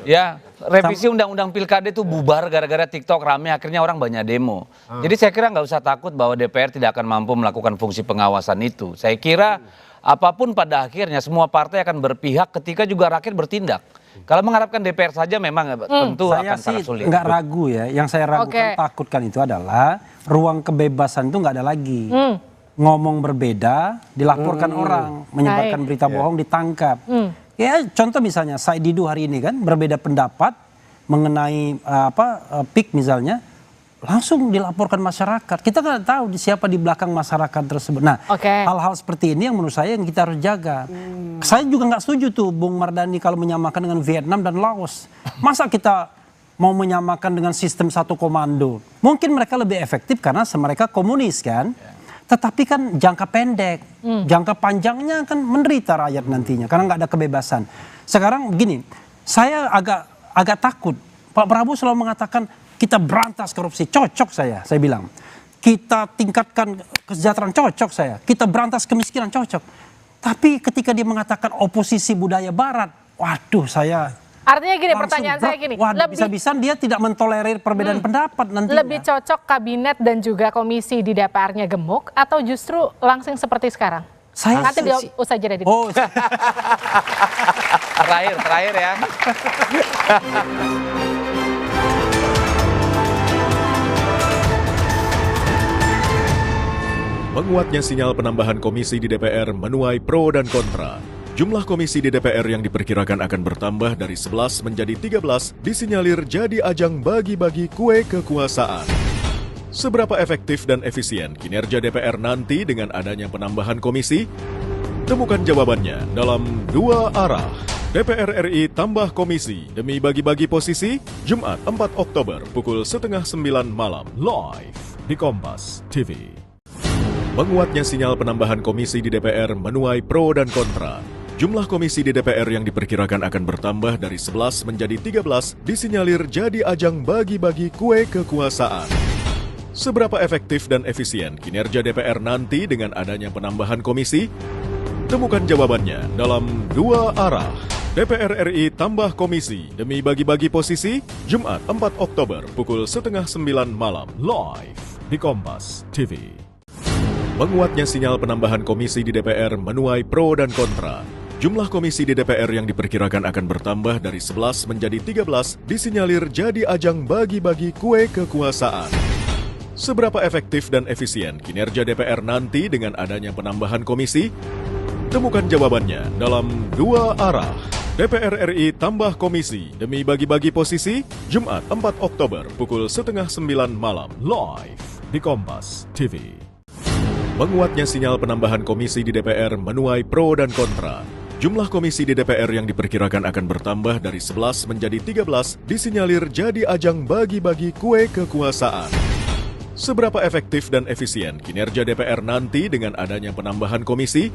Ya, revisi undang-undang pilkada itu bubar gara-gara TikTok rame, akhirnya orang banyak demo. Jadi saya kira nggak usah takut bahwa DPR tidak akan mampu melakukan fungsi pengawasan itu. Saya kira apapun pada akhirnya semua partai akan berpihak ketika juga rakyat bertindak. Kalau mengharapkan DPR saja memang tentu akan sangat sulit. Saya sih nggak ragu ya. Yang saya ragukan, takutkan itu adalah ruang kebebasan itu nggak ada lagi. Ngomong berbeda, dilaporkan orang, menyebarkan berita bohong, ditangkap. Ya contoh misalnya Said Didu hari ini kan berbeda pendapat mengenai PIK misalnya, langsung dilaporkan masyarakat. Kita nggak tahu siapa di belakang masyarakat tersebut. Nah, hal-hal seperti ini yang menurut saya yang kita harus jaga. Saya juga nggak setuju tuh Bung Mardhani kalau menyamakan dengan Vietnam dan Laos. Masa kita mau menyamakan dengan sistem satu komando? Mungkin mereka lebih efektif karena mereka komunis kan. Tetapi kan jangka pendek, jangka panjangnya kan menderita rakyat nantinya karena nggak ada kebebasan. Sekarang begini, saya agak takut. Pak Prabowo selalu mengatakan kita berantas korupsi, cocok saya bilang. Kita tingkatkan kesejahteraan, cocok saya. Kita berantas kemiskinan, cocok. Tapi ketika dia mengatakan oposisi budaya barat, waduh saya... Artinya gini, pertanyaan saya gini. Waduh, bisa-bisa dia tidak mentolerir perbedaan pendapat nantinya. Lebih cocok kabinet dan juga komisi di DPR-nya gemuk atau justru langsung seperti sekarang? Nanti dia usai jeda. Terakhir ya. Menguatnya sinyal penambahan komisi di DPR menuai pro dan kontra. Jumlah komisi di DPR yang diperkirakan akan bertambah dari 11 menjadi 13 disinyalir jadi ajang bagi-bagi kue kekuasaan. Seberapa efektif dan efisien kinerja DPR nanti dengan adanya penambahan komisi? Temukan jawabannya dalam 2 arah. DPR RI tambah komisi demi bagi-bagi posisi, Jumat 4 Oktober pukul 8:30 malam, live di Kompas TV. Menguatnya sinyal penambahan komisi di DPR menuai pro dan kontra. Jumlah komisi di DPR yang diperkirakan akan bertambah dari 11 menjadi 13 disinyalir jadi ajang bagi-bagi kue kekuasaan. Seberapa efektif dan efisien kinerja DPR nanti dengan adanya penambahan komisi? Temukan jawabannya dalam 2 arah. DPR RI tambah komisi demi bagi-bagi posisi, Jumat 4 Oktober pukul 8:30 malam, live di Kompas TV. Menguatnya sinyal penambahan komisi di DPR menuai pro dan kontra. Jumlah komisi di DPR yang diperkirakan akan bertambah dari 11 menjadi 13 disinyalir jadi ajang bagi-bagi kue kekuasaan. Seberapa efektif dan efisien kinerja DPR nanti dengan adanya penambahan komisi? Temukan jawabannya dalam 2 arah. DPR RI tambah komisi demi bagi-bagi posisi, Jumat 4 Oktober pukul 8:30 malam, live di Kompas TV. Menguatnya sinyal penambahan komisi di DPR menuai pro dan kontra. Jumlah komisi di DPR yang diperkirakan akan bertambah dari 11 menjadi 13 disinyalir jadi ajang bagi-bagi kue kekuasaan. Seberapa efektif dan efisien kinerja DPR nanti dengan adanya penambahan komisi?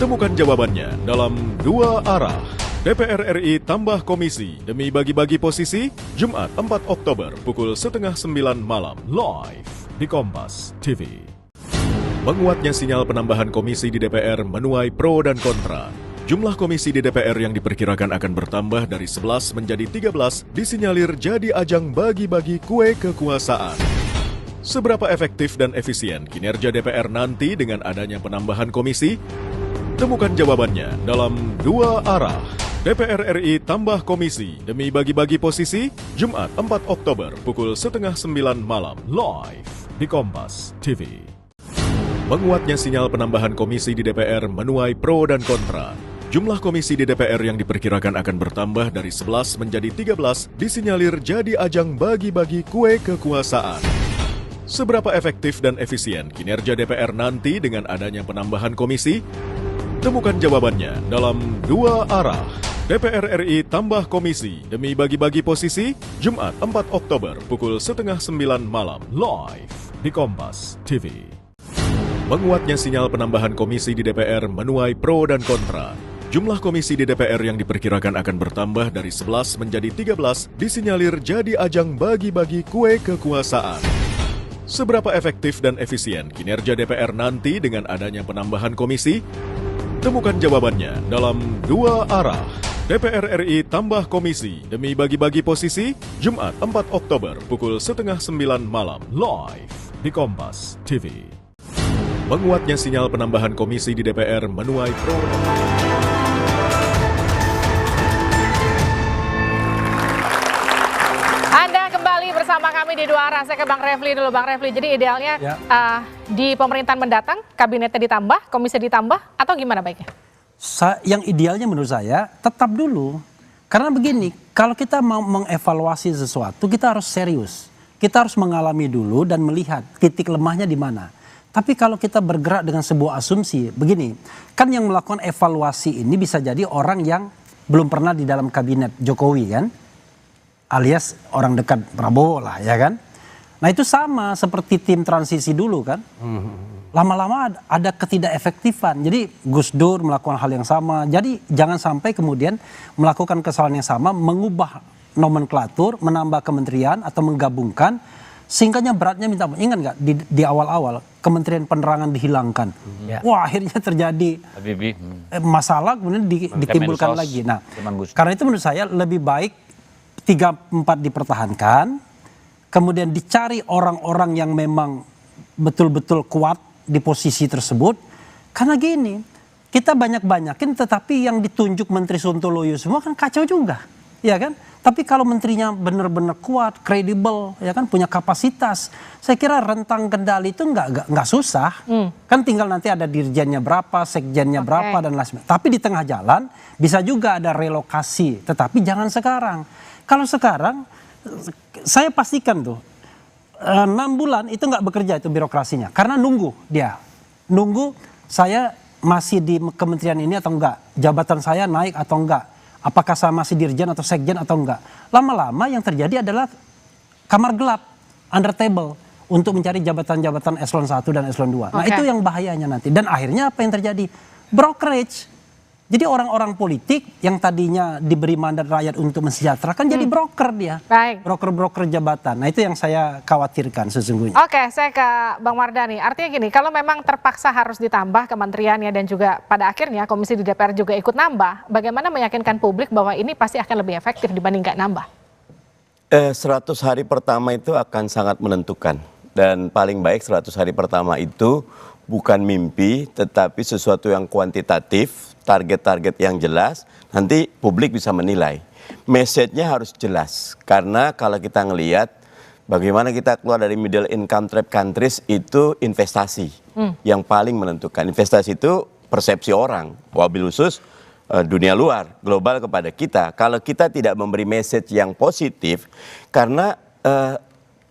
Temukan jawabannya dalam 2 arah. DPR RI tambah komisi demi bagi-bagi posisi, Jumat 4 Oktober pukul 8:30 malam, live di Kompas TV. Menguatnya sinyal penambahan komisi di DPR menuai pro dan kontra. Jumlah komisi di DPR yang diperkirakan akan bertambah dari 11 menjadi 13 disinyalir jadi ajang bagi-bagi kue kekuasaan. Seberapa efektif dan efisien kinerja DPR nanti dengan adanya penambahan komisi? Temukan jawabannya dalam 2 arah. DPR RI tambah komisi demi bagi-bagi posisi, Jumat 4 Oktober pukul 8:30 malam, live di Kompas TV. Menguatnya sinyal penambahan komisi di DPR menuai pro dan kontra. Jumlah komisi di DPR yang diperkirakan akan bertambah dari 11 menjadi 13 disinyalir jadi ajang bagi-bagi kue kekuasaan. Seberapa efektif dan efisien kinerja DPR nanti dengan adanya penambahan komisi? Temukan jawabannya dalam 2 arah. DPR RI tambah komisi demi bagi-bagi posisi, Jumat 4 Oktober pukul 8:30 malam, live di Kompas TV. Menguatnya sinyal penambahan komisi di DPR menuai pro dan kontra. Jumlah komisi di DPR yang diperkirakan akan bertambah dari 11 menjadi 13 disinyalir jadi ajang bagi-bagi kue kekuasaan. Seberapa efektif dan efisien kinerja DPR nanti dengan adanya penambahan komisi? Temukan jawabannya dalam 2 arah. DPR RI tambah komisi demi bagi-bagi posisi, Jumat 4 Oktober pukul 8:30 malam, live di Kompas TV. Menguatnya sinyal penambahan komisi di DPR menuai pro. Anda kembali bersama kami di 2 arah. Saya ke Bang Refli dulu. Bang Refli, jadi idealnya di pemerintahan mendatang, kabinetnya ditambah, komisi ditambah, atau gimana baiknya? Yang idealnya menurut saya tetap dulu. Karena begini, kalau kita mau mengevaluasi sesuatu, kita harus serius. Kita harus mengalami dulu dan melihat titik lemahnya di mana. Tapi kalau kita bergerak dengan sebuah asumsi, begini, kan yang melakukan evaluasi ini bisa jadi orang yang belum pernah di dalam kabinet Jokowi kan, alias orang dekat Prabowo lah ya kan. Nah itu sama seperti tim transisi dulu kan, lama-lama ada ketidakefektifan. Jadi Gus Dur melakukan hal yang sama, jadi jangan sampai kemudian melakukan kesalahan yang sama, mengubah nomenklatur, menambah kementerian atau menggabungkan, sehingga beratnya minta ampun. Ingat nggak di awal-awal Kementerian Penerangan dihilangkan, wah akhirnya terjadi masalah kemudian ditimbulkan lagi. Nah karena itu menurut saya lebih baik 3-4 dipertahankan, kemudian dicari orang-orang yang memang betul-betul kuat di posisi tersebut. Karena gini, kita banyak-banyakin tetapi yang ditunjuk Menteri Sontoloyo semua kan kacau juga. ya kan? Tapi kalau menterinya benar-benar kuat, kredibel, ya kan, punya kapasitas, saya kira rentang kendali itu nggak susah. Kan tinggal nanti ada dirjennya berapa, sekjennya berapa dan lain sebagainya. Tapi di tengah jalan bisa juga ada relokasi, tetapi jangan sekarang. Kalau sekarang, saya pastikan tuh 6 bulan itu nggak bekerja itu birokrasinya, karena nunggu saya masih di kementerian ini atau enggak, jabatan saya naik atau enggak. Apakah saya masih dirjen atau sekjen atau enggak. Lama-lama yang terjadi adalah kamar gelap, under table, untuk mencari jabatan-jabatan eselon 1 dan eselon 2. Nah itu yang bahayanya nanti. Dan akhirnya apa yang terjadi? Brokerage. Jadi orang-orang politik yang tadinya diberi mandat rakyat untuk mensejahterakan jadi broker dia. Broker-broker jabatan. Nah itu yang saya khawatirkan sesungguhnya. Oke, saya ke Bang Mardhani. Artinya gini, kalau memang terpaksa harus ditambah kementeriannya dan juga pada akhirnya komisi di DPR juga ikut nambah, bagaimana meyakinkan publik bahwa ini pasti akan lebih efektif dibanding nggak nambah? 100 hari pertama itu akan sangat menentukan. Dan paling baik 100 hari pertama itu bukan mimpi, tetapi sesuatu yang kuantitatif, target-target yang jelas, nanti publik bisa menilai. Message-nya harus jelas, karena kalau kita ngelihat bagaimana kita keluar dari middle income trap countries itu investasi yang paling menentukan. Investasi itu persepsi orang, wabil khusus dunia luar, global kepada kita. Kalau kita tidak memberi message yang positif, karena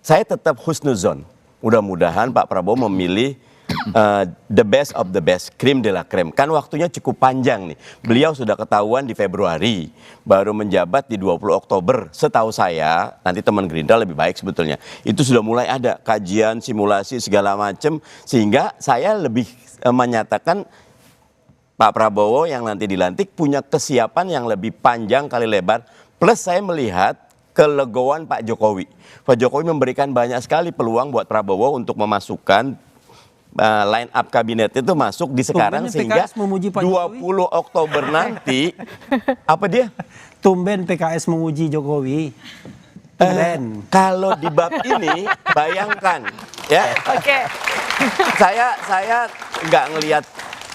saya tetap husnuzon, mudah-mudahan Pak Prabowo memilih the best of the best, krim de la creme. Kan waktunya cukup panjang nih. Beliau sudah ketahuan di Februari, baru menjabat di 20 Oktober. Setahu saya, nanti teman Gerindra lebih baik sebetulnya. Itu sudah mulai ada kajian, simulasi segala macam, sehingga saya lebih menyatakan Pak Prabowo yang nanti dilantik punya kesiapan yang lebih panjang kali lebar. Plus saya melihat kelegoan Pak Jokowi. Pak Jokowi memberikan banyak sekali peluang buat Prabowo untuk memasukkan line up kabinet itu masuk di sekarang, sehingga 20 Oktober nanti apa dia? Tumben PKS memuji Jokowi. Kalau di bab ini bayangkan ya. Saya nggak ngelihat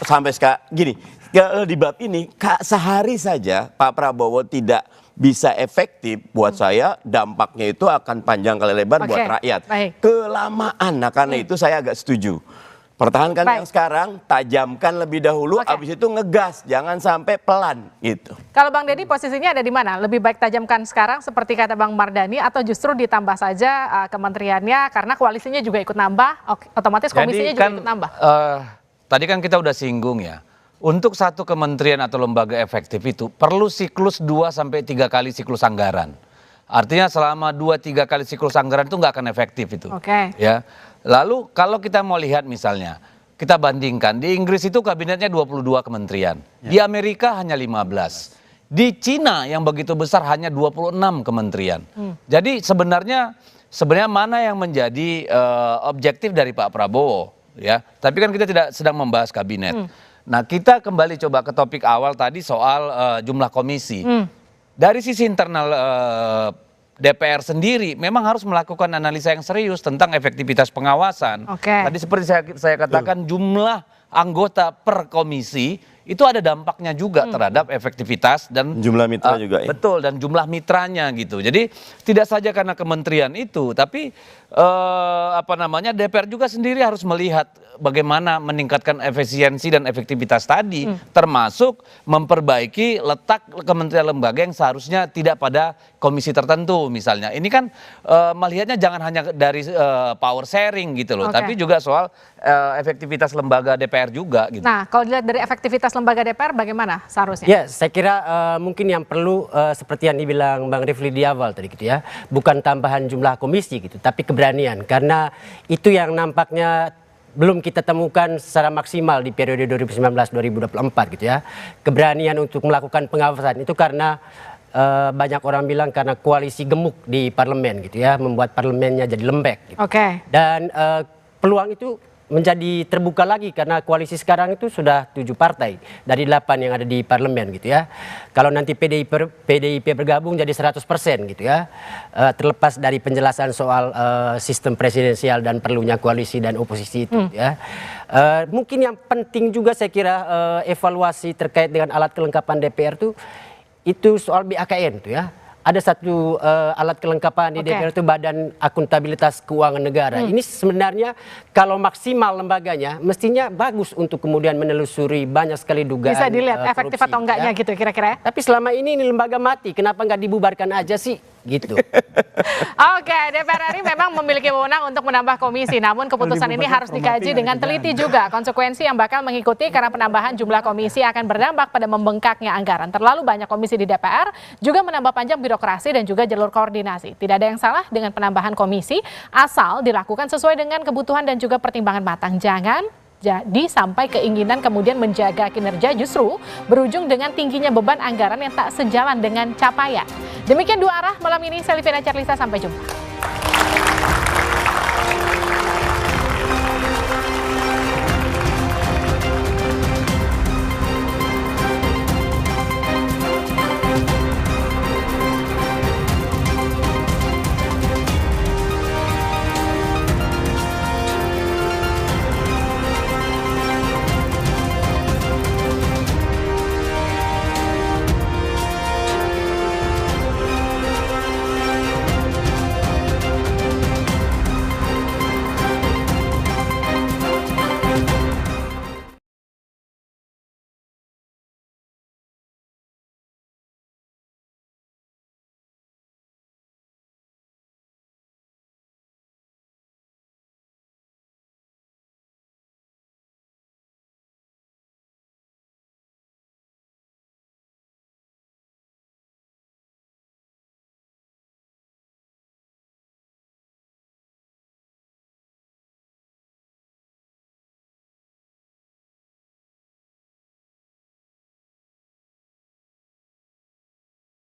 sampai sekarang gini. Kalau di bab ini sehari saja Pak Prabowo tidak bisa efektif, buat saya dampaknya itu akan panjang kali lebar buat rakyat. Kelamaan, nah karena itu saya agak setuju. Pertahankan yang sekarang, tajamkan lebih dahulu, abis itu ngegas, jangan sampai pelan gitu. Kalau Bang Deddy posisinya ada di mana? Lebih baik tajamkan sekarang seperti kata Bang Mardhani, atau justru ditambah saja kementeriannya karena koalisinya juga ikut nambah, otomatis komisinya juga ikut nambah? Tadi kan kita udah singgung ya, untuk satu kementerian atau lembaga efektif itu perlu siklus 2-3 kali siklus anggaran. Artinya selama 2-3 kali siklus anggaran itu nggak akan efektif itu. Ya. Lalu kalau kita mau lihat misalnya, kita bandingkan, di Inggris itu kabinetnya 22 kementerian, di Amerika hanya 15, di Cina yang begitu besar hanya 26 kementerian. Jadi sebenarnya mana yang menjadi objektif dari Pak Prabowo, ya? Tapi kan kita tidak sedang membahas kabinet. Nah, kita kembali coba ke topik awal tadi soal jumlah komisi. Dari sisi internal DPR sendiri memang harus melakukan analisa yang serius tentang efektivitas pengawasan. Tadi seperti saya katakan, jumlah anggota per komisi itu ada dampaknya juga terhadap efektivitas dan jumlah mitra juga ya. Betul, dan jumlah mitranya gitu. Jadi tidak saja karena kementerian itu, tapi DPR juga sendiri harus melihat bagaimana meningkatkan efisiensi dan efektivitas tadi, termasuk memperbaiki letak kementerian lembaga yang seharusnya tidak pada komisi tertentu misalnya. Ini kan melihatnya jangan hanya dari power sharing gitu loh, tapi juga soal efektivitas lembaga DPR juga gitu. Nah, kalau dilihat dari efektivitas lembaga DPR bagaimana seharusnya? Ya, saya kira mungkin yang perlu seperti yang dibilang Bang Rifli di awal tadi gitu ya, bukan tambahan jumlah komisi gitu, tapi keberanian, karena itu yang nampaknya belum kita temukan secara maksimal di periode 2019-2024 gitu ya. Keberanian untuk melakukan pengawasan itu karena banyak orang bilang karena koalisi gemuk di parlemen gitu ya, membuat parlemennya jadi lembek gitu. Dan peluang itu menjadi terbuka lagi karena koalisi sekarang itu sudah 7 partai dari 8 yang ada di parlemen gitu ya. Kalau nanti PDIP bergabung jadi 100% gitu ya. Terlepas dari penjelasan soal sistem presidensial dan perlunya koalisi dan oposisi itu ya. Mungkin yang penting juga saya kira evaluasi terkait dengan alat kelengkapan DPR itu soal BAKN tuh ya. ada satu alat kelengkapan di DPR itu Badan Akuntabilitas Keuangan Negara. Ini sebenarnya kalau maksimal lembaganya mestinya bagus untuk kemudian menelusuri banyak sekali dugaan. Bisa dilihat efektif atau enggaknya gitu kira-kira. Tapi selama ini lembaga mati, kenapa nggak dibubarkan aja sih? Gitu. Oke, DPR RI memang memiliki wewenang untuk menambah komisi, namun keputusan ini harus dikaji dengan teliti juga. Konsekuensi yang bakal mengikuti karena penambahan jumlah komisi akan berdampak pada membengkaknya anggaran. Terlalu banyak komisi di DPR juga menambah panjang birokrasi dan juga jalur koordinasi. Tidak ada yang salah dengan penambahan komisi, asal dilakukan sesuai dengan kebutuhan dan juga pertimbangan matang. Jangan jadi sampai keinginan kemudian menjaga kinerja justru berujung dengan tingginya beban anggaran yang tak sejalan dengan capaian. Demikian Dua Arah malam ini, saya Livina Charlisa, sampai jumpa.